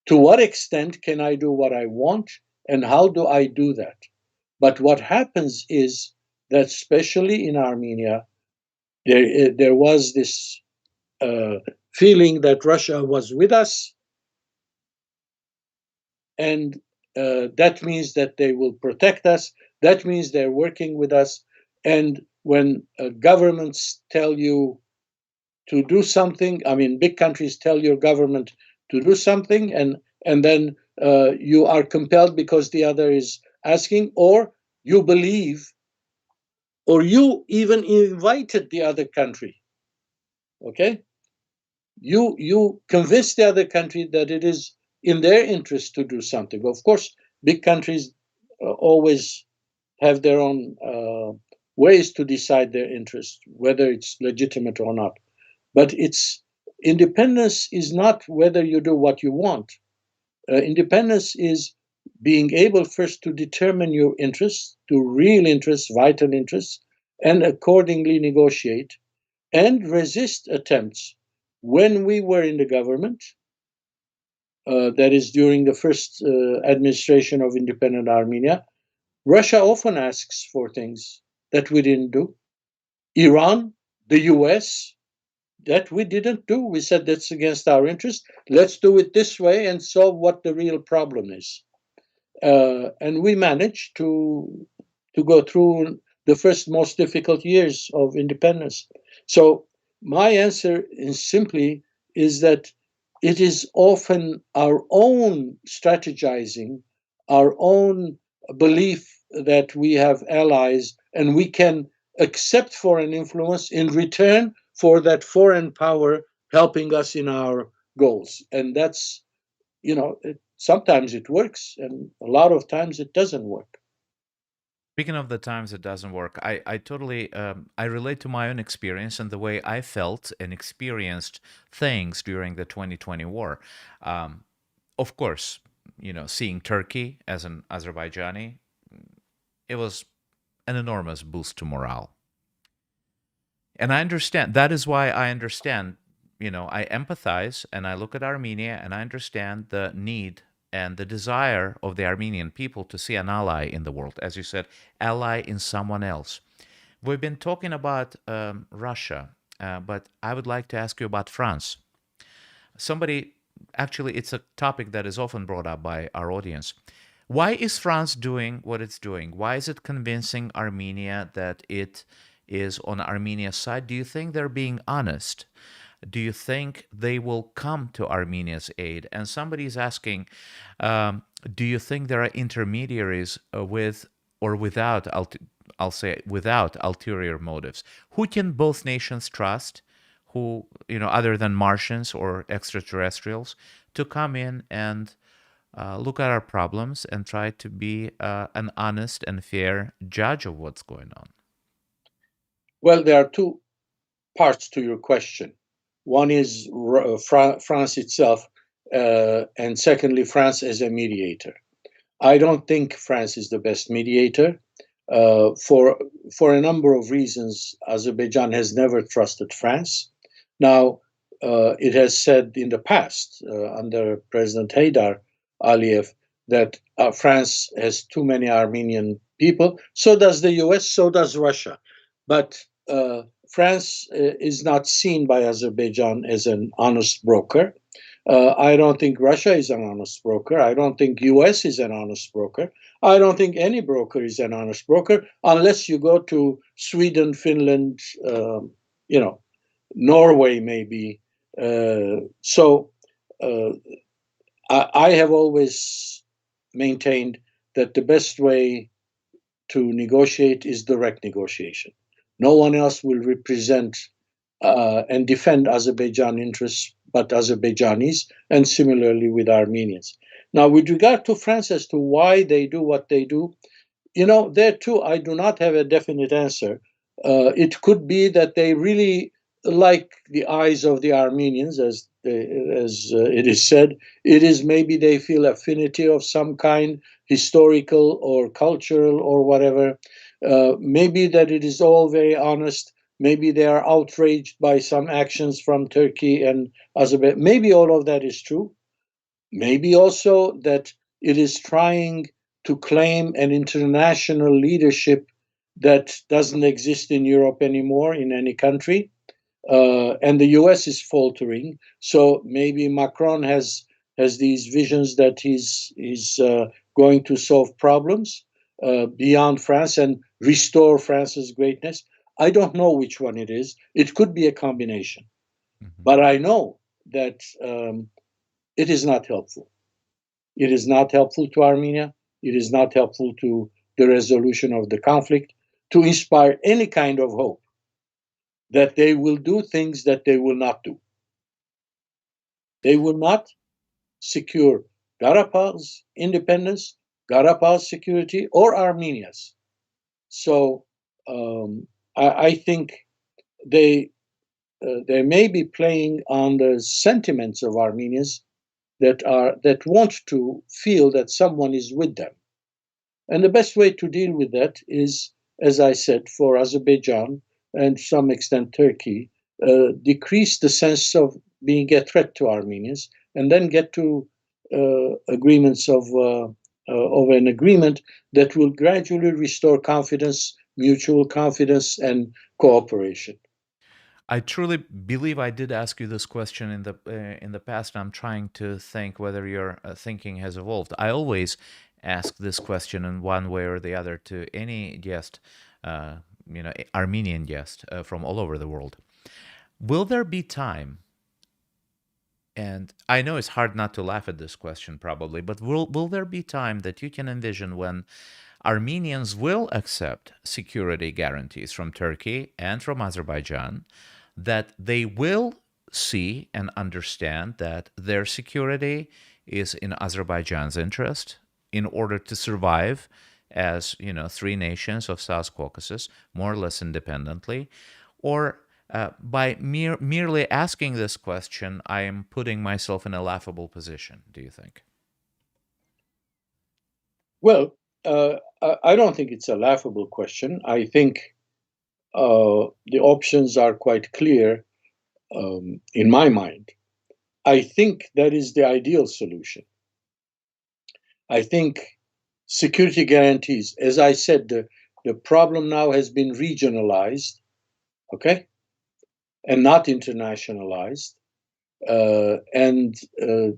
Speaker 2: to what extent can I do what I want, and how do I do that? But what happens is that, especially in Armenia, there was this feeling that Russia was with us, and that means that they will protect us. That means they're working with us. And when governments tell you to do something, I mean, big countries tell your government to do something, and then you are compelled because the other is asking, or you believe, or you even invited the other country. Okay? You convince the other country that it is in their interest to do something. Of course, big countries always have their own ways to decide their interest, whether it's legitimate or not. But independence is not whether you do what you want. Independence is being able first to determine your interests, to real interests, vital interests, and accordingly negotiate and resist attempts. When we were in the government, that is during the first administration of independent Armenia, Russia often asks for things that we didn't do. Iran, the US, that we didn't do. We said that's against our interest. Let's do it this way and solve what the real problem is. And we managed to go through the first most difficult years of independence. So my answer is simply that it is often our own strategizing, our own belief that we have allies and we can accept foreign influence in return for that foreign power helping us in our goals. And that's, sometimes it works and a lot of times it doesn't work.
Speaker 1: Speaking of the times it doesn't work, I totally I relate to my own experience and the way I felt and experienced things during the 2020 war. Of course, seeing Turkey as an Azerbaijani, it was an enormous boost to morale. And I understand. That is why I understand. I empathize and I look at Armenia and I understand the need and the desire of the Armenian people to see an ally in the world. As you said, ally in someone else. We've been talking about Russia, but I would like to ask you about France. Actually, it's a topic that is often brought up by our audience. Why is France doing what it's doing? Why is it convincing Armenia that it is on Armenia's side? Do you think they're being honest? Do you think they will come to Armenia's aid? And somebody is asking, do you think there are intermediaries with or without, I'll say, without ulterior motives? Who can both nations trust, who, other than Martians or extraterrestrials, to come in and look at our problems and try to be an honest and fair judge of what's going on?
Speaker 2: Well, there are two parts to your question. One is France itself, and secondly, France as a mediator. I don't think France is the best mediator. For a number of reasons, Azerbaijan has never trusted France. Now, it has said in the past, under President Haydar Aliyev, that France has too many Armenian people. So does the US, so does Russia. But France is not seen by Azerbaijan as an honest broker. I don't think Russia is an honest broker. I don't think US is an honest broker. I don't think any broker is an honest broker unless you go to Sweden, Finland, Norway, maybe. I have always maintained that the best way to negotiate is direct negotiation. No one else will represent and defend Azerbaijan interests but Azerbaijanis, and similarly with Armenians. Now, with regard to France as to why they do what they do, there too, I do not have a definite answer. It could be that they really like the eyes of the Armenians, as it is said. It is maybe they feel affinity of some kind, historical or cultural or whatever. Maybe that it is all very honest. Maybe they are outraged by some actions from Turkey and Azerbaijan. Maybe all of that is true. Maybe also that it is trying to claim an international leadership that doesn't exist in Europe anymore in any country. And the US is faltering. So maybe Macron has these visions that he's going to solve problems beyond France and restore France's greatness. I don't know which one it is. It could be a combination. Mm-hmm. But I know that it is not helpful. It is not helpful to Armenia. It is not helpful to the resolution of the conflict, to inspire any kind of hope that they will do things that they will not do. They will not secure Karabakh's independence, Karabakh's security, or Armenia's. So I think they may be playing on the sentiments of Armenians that want to feel that someone is with them. And the best way to deal with that is, as I said, for Azerbaijan and to some extent Turkey, decrease the sense of being a threat to Armenians, and then get to agreements of an agreement that will gradually restore confidence, mutual confidence, and cooperation.
Speaker 1: I truly believe I did ask you this question in the past. I'm trying to think whether your thinking has evolved. I always ask this question in one way or the other to any guest, Armenian guest from all over the world. Will there be time? And I know it's hard not to laugh at this question, probably, but will there be time that you can envision when Armenians will accept security guarantees from Turkey and from Azerbaijan, that they will see and understand that their security is in Azerbaijan's interest in order to survive as, three nations of South Caucasus, more or less independently? Or by merely asking this question, I am putting myself in a laughable position, do you think?
Speaker 2: Well, I don't think it's a laughable question. I think the options are quite clear in my mind. I think that is the ideal solution. I think security guarantees, as I said, the problem now has been regionalized, okay, and not internationalized. And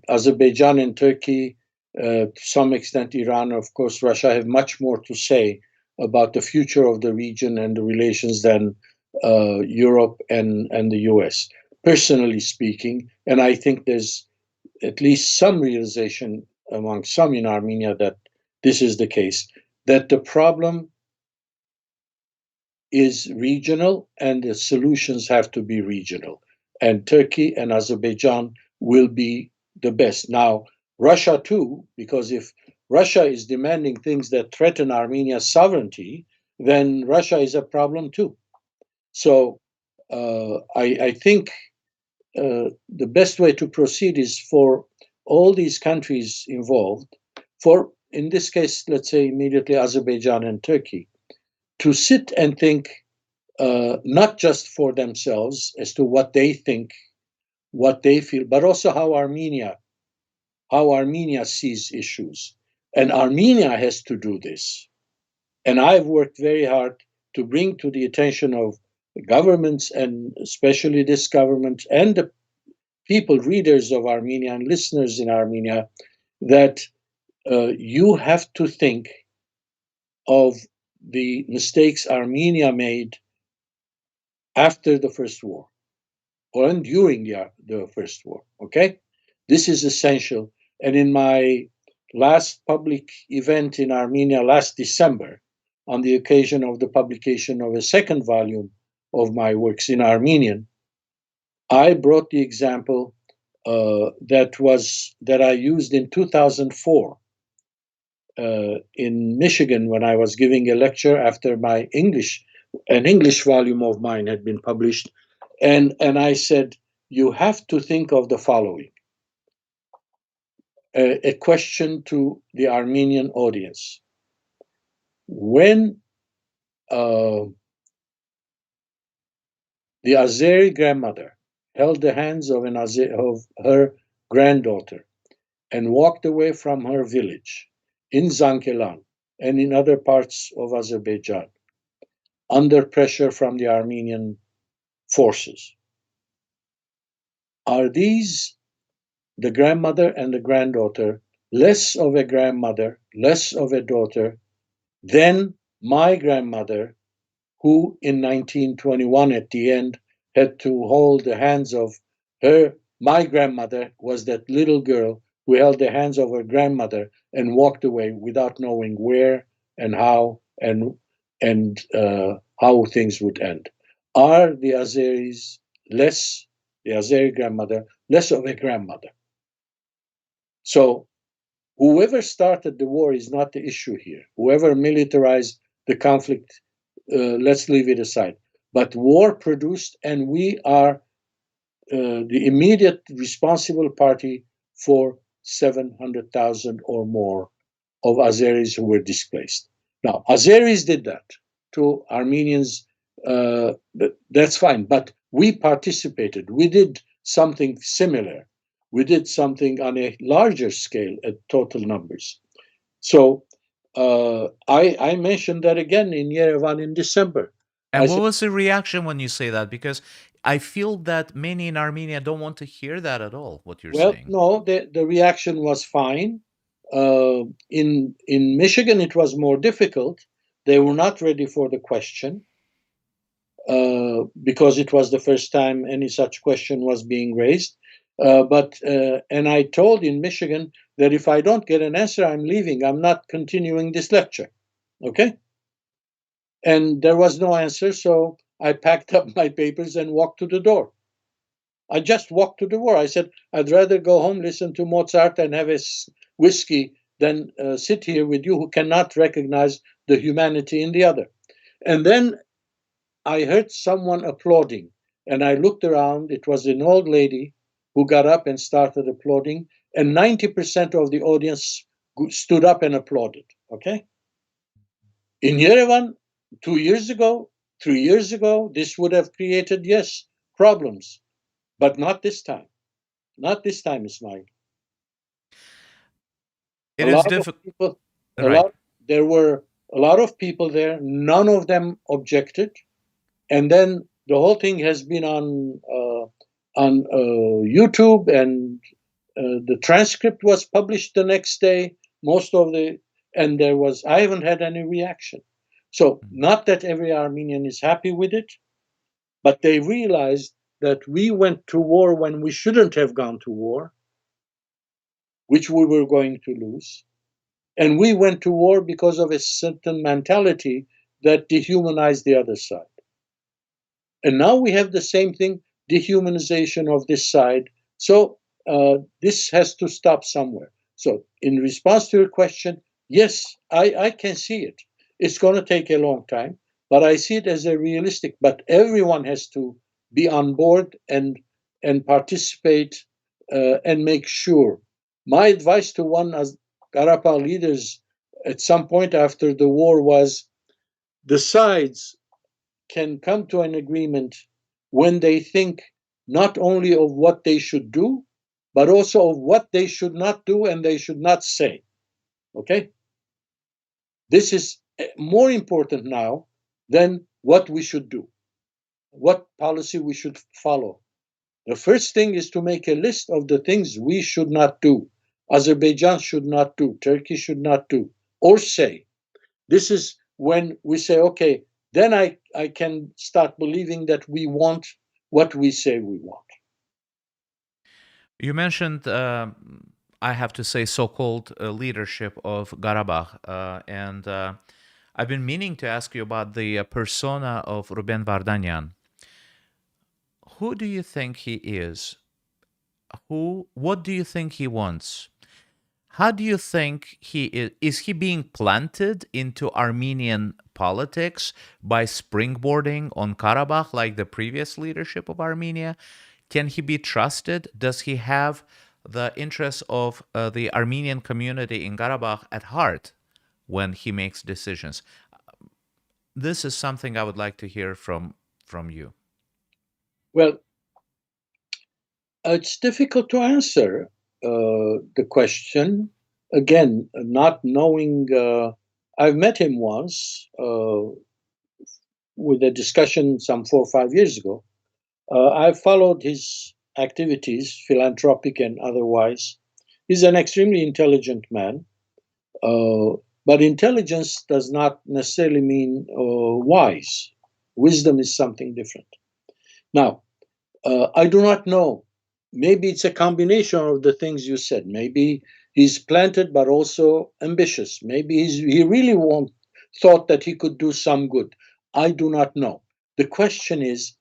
Speaker 2: Azerbaijan and Turkey, to some extent Iran, of course, Russia, have much more to say about the future of the region and the relations than Europe and the US, personally speaking. And I think there's at least some realization among some in Armenia that this is the case, that the problem is regional and the solutions have to be regional. And Turkey and Azerbaijan will be the best. Now, Russia too, because if Russia is demanding things that threaten Armenia's sovereignty, then Russia is a problem too. So I think the best way to proceed is for all these countries involved, for in this case, let's say immediately Azerbaijan and Turkey, to sit and think not just for themselves as to what they think, what they feel, but also how Armenia sees issues. And Armenia has to do this. And I've worked very hard to bring to the attention of the governments, and especially this government and the people, readers of Armenia and listeners in Armenia, that you have to think of the mistakes Armenia made after the First War or during the First War, okay? This is essential. And in my last public event in Armenia last December, on the occasion of the publication of a second volume of my works in Armenian, I brought the example that I used in 2004 in Michigan when I was giving a lecture after an English volume of mine had been published, and I said, you have to think of the following: a question to the Armenian audience. When the Azeri grandmother held the hands of her granddaughter and walked away from her village in Zankelan and in other parts of Azerbaijan under pressure from the Armenian forces, are these, the grandmother and the granddaughter, less of a grandmother, less of a daughter than my grandmother, who in 1921 at the end had to hold the hands of my grandmother was that little girl who held the hands of her grandmother and walked away without knowing where and how and how things would end. Are the Azeris less, the Azeri grandmother, less of a grandmother? So whoever started the war is not the issue here. Whoever militarized the conflict, let's leave it aside. But war produced, and we are the immediate responsible party for 700,000 or more of Azeris who were displaced. Now, Azeris did that to Armenians. That's fine, but we participated. We did something similar. We did something on a larger scale at total numbers. So I mentioned that again in Yerevan in December.
Speaker 1: And what was the reaction when you say that? Because I feel that many in Armenia don't want to hear that at all, what you're saying.
Speaker 2: Well, no, the reaction was fine. In Michigan, it was more difficult. They were not ready for the question because it was the first time any such question was being raised. And I told in Michigan that if I don't get an answer, I'm leaving. I'm not continuing this lecture. Okay? And there was no answer, so I packed up my papers and walked to the door. I just walked to the door. I said, I'd rather go home, listen to Mozart, and have a whiskey than sit here with you who cannot recognize the humanity in the other. And then I heard someone applauding, and I looked around. It was an old lady who got up and started applauding, and 90% of the audience stood up and applauded. Okay? In Yerevan, 2 years ago, 3 years ago, this would have created, yes, problems. But not this time. Not this time, Ismail.
Speaker 1: It is difficult.
Speaker 2: There were a lot of people there. None of them objected. And then the whole thing has been on YouTube, and the transcript was published the next day. I haven't had any reaction. So not that every Armenian is happy with it, but they realized that we went to war when we shouldn't have gone to war, which we were going to lose. And we went to war because of a certain mentality that dehumanized the other side. And now we have the same thing, dehumanization of this side. So this has to stop somewhere. So in response to your question, yes, I can see it. It's going to take a long time, but I see it as a realistic, but everyone has to be on board and participate and make sure. My advice to one Karabakh leaders at some point after the war was the sides can come to an agreement when they think not only of what they should do, but also of what they should not do and they should not say. Okay? This is more important now than what we should do, what policy we should follow. The first thing is to make a list of the things we should not do, Azerbaijan should not do, Turkey should not do, or say. This is when we say, okay, then I can start believing that we want what we say we want.
Speaker 1: You mentioned, I have to say, so-called leadership of Karabakh, and I've been meaning to ask you about the persona of Ruben Vardanyan. Who do you think he is? What do you think he wants? How do you think he is? Is he being planted into Armenian politics by springboarding on Karabakh like the previous leadership of Armenia? Can he be trusted? Does he have the interests of the Armenian community in Karabakh at heart when he makes decisions? This is something I would like to hear from you.
Speaker 2: Well, it's difficult to answer the question. Again, not knowing, I've met him once with a discussion some 4 or 5 years ago. I've followed his activities, philanthropic and otherwise. He's an extremely intelligent man, but intelligence does not necessarily mean wise. Wisdom is something different. Now, I do not know. Maybe it's a combination of the things you said. Maybe he's planted but also ambitious. Maybe he really thought that he could do some good. I do not know. The question is,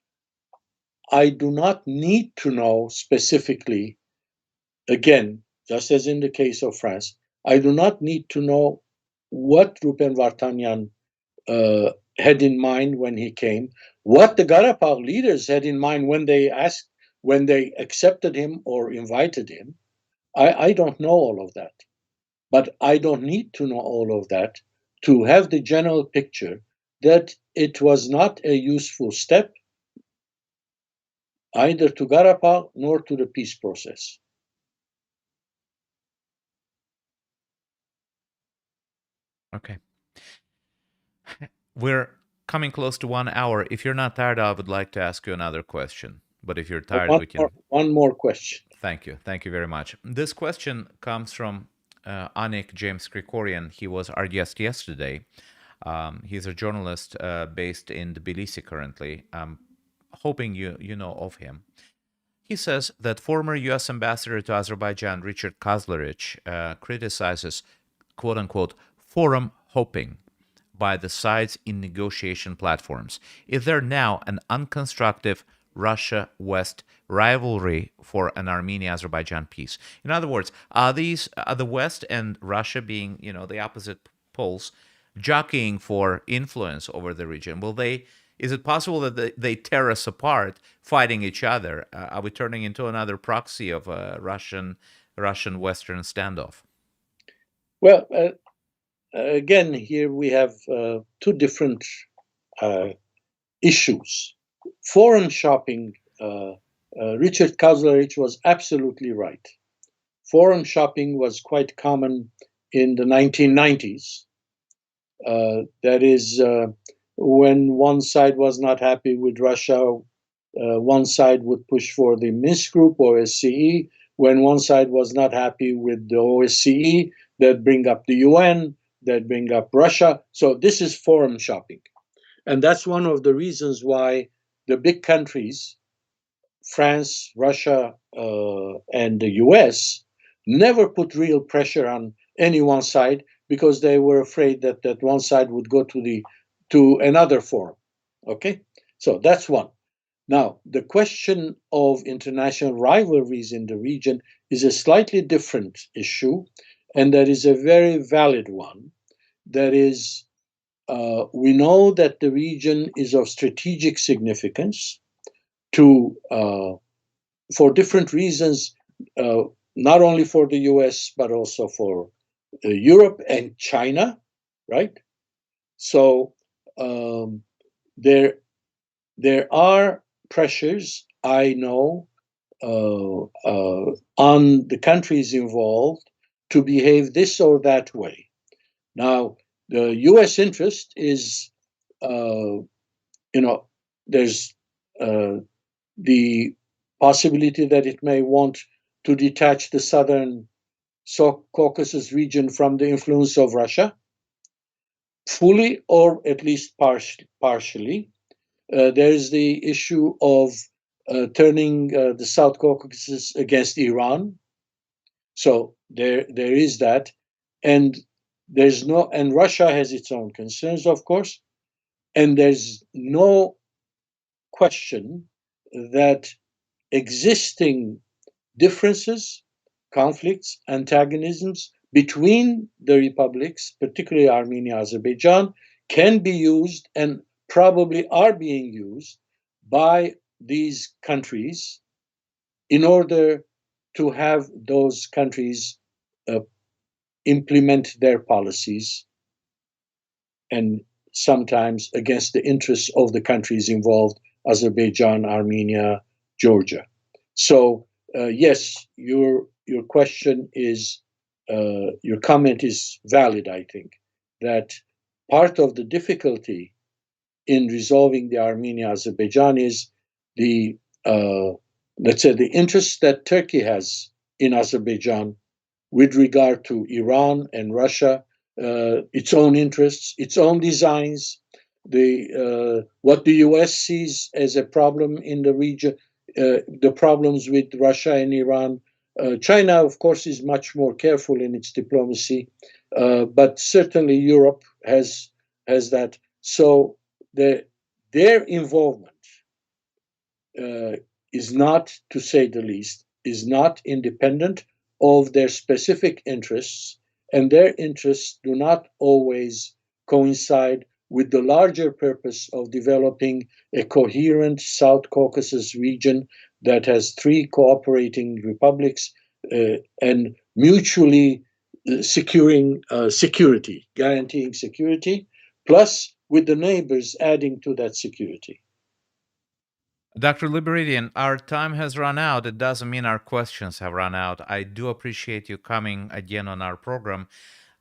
Speaker 2: I do not need to know specifically, again, just as in the case of France, I do not need to know what Ruben Vardanyan had in mind when he came, what the Karabakh leaders had in mind when they accepted him or invited him. I don't know all of that. But I don't need to know all of that to have the general picture that it was not a useful step either to Karabakh nor to the peace process.
Speaker 1: Okay. We're coming close to 1 hour. If you're not tired, I would like to ask you another question. But if you're tired, we can...
Speaker 2: One more question.
Speaker 1: Thank you. Thank you very much. This question comes from Anik James Krikorian. He was our guest yesterday. He's a journalist based in Tbilisi currently. I'm hoping you know of him. He says that former U.S. Ambassador to Azerbaijan, Richard Kazlerich, criticizes, quote-unquote, forum hopping by the sides in negotiation platforms. Is there now an unconstructive Russia-West rivalry for an Armenia-Azerbaijan peace? In other words, are the West and Russia being, the opposite poles, jockeying for influence over the region? Is it possible that they tear us apart, fighting each other? Are we turning into another proxy of a Russian-Western standoff?
Speaker 2: Well, again, here we have two different issues. Forum shopping, Richard Kazlerich was absolutely right. Forum shopping was quite common in the 1990s. That is, when one side was not happy with Russia, one side would push for the Minsk group, OSCE. When one side was not happy with the OSCE, they'd bring up the UN, they'd bring up Russia. So this is forum shopping. And that's one of the reasons why the big countries, France, Russia, and the US, never put real pressure on any one side because they were afraid that one side would go to another forum. Okay? So that's one. Now, the question of international rivalries in the region is a slightly different issue, and that is a very valid one. That is, we know that the region is of strategic significance for different reasons, not only for the US, but also for Europe and China, right? So there are pressures, I know, on the countries involved to behave this or that way. Now, the U.S. interest is, there's the possibility that it may want to detach the southern Caucasus region from the influence of Russia, fully or at least partially. There's the issue of turning the South Caucasus against Iran. So there is that, and and Russia has its own concerns, of course, and there's no question that existing differences, conflicts, antagonisms between the republics, particularly Armenia, Azerbaijan, can be used and probably are being used by these countries in order to have those countries implement their policies, and sometimes against the interests of the countries involved, Azerbaijan, Armenia, Georgia. So yes, your question is, your comment is valid, I think, that part of the difficulty in resolving the Armenia-Azerbaijan is the, let's say, the interest that Turkey has in Azerbaijan with regard to Iran and Russia, its own interests, its own designs, what the US sees as a problem in the region, the problems with Russia and Iran. China, of course, is much more careful in its diplomacy, but certainly Europe has that. So their involvement is not, to say the least, is not independent of their specific interests, and their interests do not always coincide with the larger purpose of developing a coherent South Caucasus region that has three cooperating republics and mutually securing security, guaranteeing security, plus with the neighbors adding to that security.
Speaker 1: Dr. Libaridian, our time has run out. It doesn't mean our questions have run out. I do appreciate you coming again on our program.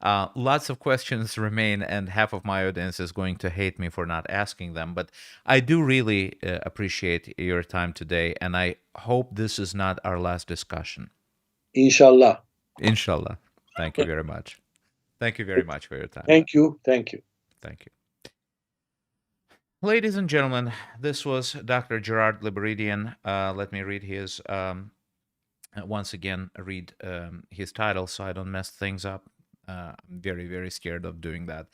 Speaker 1: Lots of questions remain, and half of my audience is going to hate me for not asking them. But I do really appreciate your time today, and I hope this is not our last discussion.
Speaker 2: Inshallah.
Speaker 1: Inshallah. Thank you very much. Thank you very much for your time.
Speaker 2: Thank you. Thank you.
Speaker 1: Thank you. Ladies and gentlemen, this was Dr. Gerard Libaridian. Let me read his, once again, read his title so I don't mess things up. I'm very, very scared of doing that.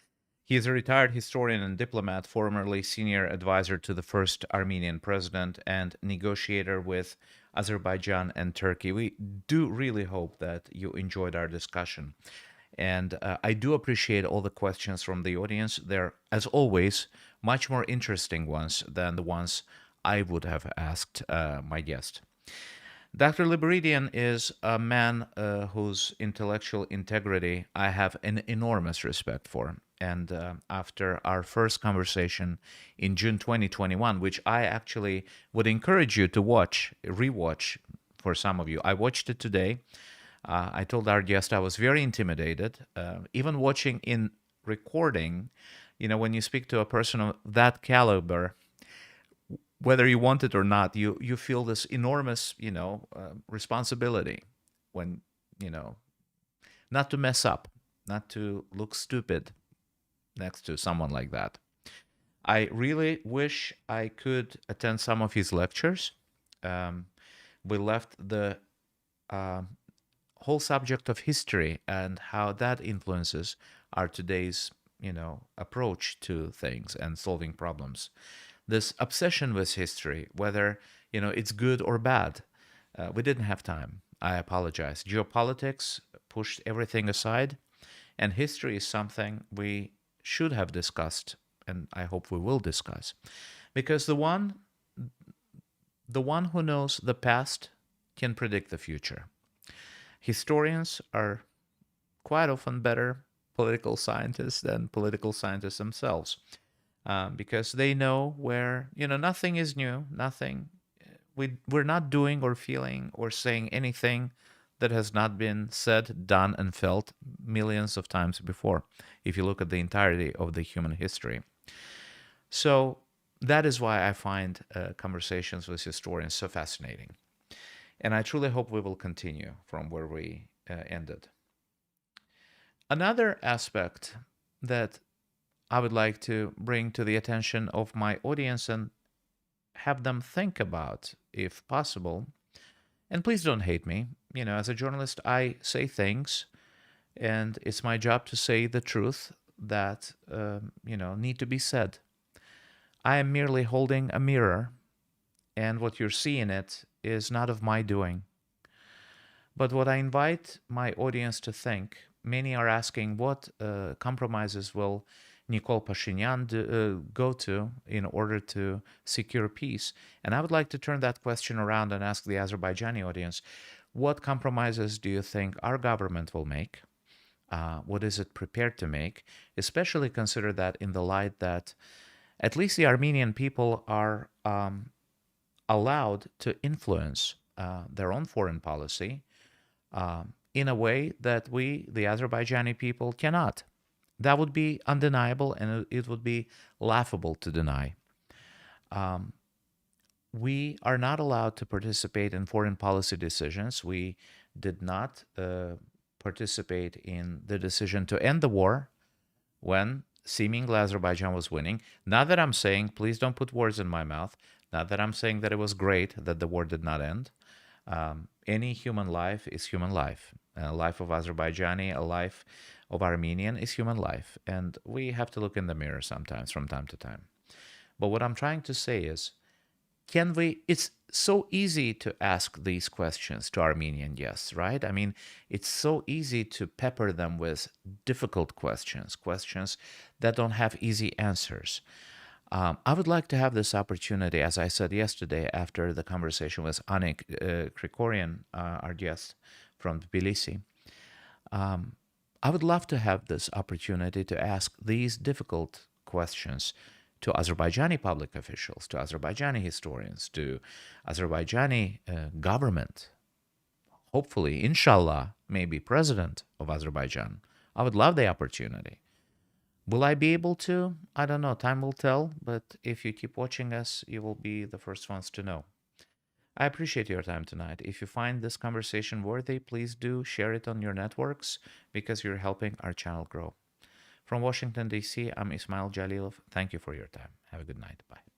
Speaker 1: He is a retired historian and diplomat, formerly senior advisor to the first Armenian president and negotiator with Azerbaijan and Turkey. We do really hope that you enjoyed our discussion. And I do appreciate all the questions from the audience. They're, as always, much more interesting ones than the ones I would have asked my guest. Dr. Libaridian is a man whose intellectual integrity I have an enormous respect for. And after our first conversation in June 2021, which I actually would encourage you to rewatch for some of you. I watched it today. I told our guest I was very intimidated. Even watching in recording, when you speak to a person of that caliber, whether you want it or not, you feel this enormous, responsibility when, not to mess up, not to look stupid next to someone like that. I really wish I could attend some of his lectures. We left the whole subject of history and how that influences our today's, approach to things and solving problems. This obsession with history, whether, it's good or bad, we didn't have time. I apologize. Geopolitics pushed everything aside, and history is something we should have discussed, and I hope we will discuss, because the one who knows the past can predict the future. Historians are quite often better political scientists than political scientists themselves, because they know where, nothing is new, nothing. We're not doing or feeling or saying anything that has not been said, done, and felt millions of times before, if you look at the entirety of the human history. So that is why I find conversations with historians so fascinating. And I truly hope we will continue from where we ended. Another aspect that I would like to bring to the attention of my audience and have them think about, if possible, and please don't hate me. As a journalist, I say things, and it's my job to say the truth that, need to be said. I am merely holding a mirror, and what you're seeing in it is not of my doing. But what I invite my audience to think, many are asking what compromises will Nikol Pashinyan go to in order to secure peace. And I would like to turn that question around and ask the Azerbaijani audience, what compromises do you think our government will make? What is it prepared to make? Especially consider that in the light that at least the Armenian people are allowed to influence their own foreign policy in a way that we, the Azerbaijani people, cannot. That would be undeniable, and it would be laughable to deny. We are not allowed to participate in foreign policy decisions. We did not participate in the decision to end the war when seemingly Azerbaijan was winning. Not that I'm saying, please don't put words in my mouth, not that I'm saying that it was great that the war did not end. Any human life is human life. A life of Azerbaijani, a life of Armenian is human life. And we have to look in the mirror sometimes from time to time. But what I'm trying to say is, it's so easy to ask these questions to Armenian guests, right? I mean, it's so easy to pepper them with difficult questions that don't have easy answers. I would like to have this opportunity, as I said yesterday after the conversation with Anik Krikorian, our guest from Tbilisi. I would love to have this opportunity to ask these difficult questions to Azerbaijani public officials, to Azerbaijani historians, to Azerbaijani government, hopefully, inshallah, maybe president of Azerbaijan. I would love the opportunity. Will I be able to? I don't know. Time will tell. But if you keep watching us, you will be the first ones to know. I appreciate your time tonight. If you find this conversation worthy, please do share it on your networks because you're helping our channel grow. From Washington, D.C., I'm Ismail Jalilov. Thank you for your time. Have a good night. Bye.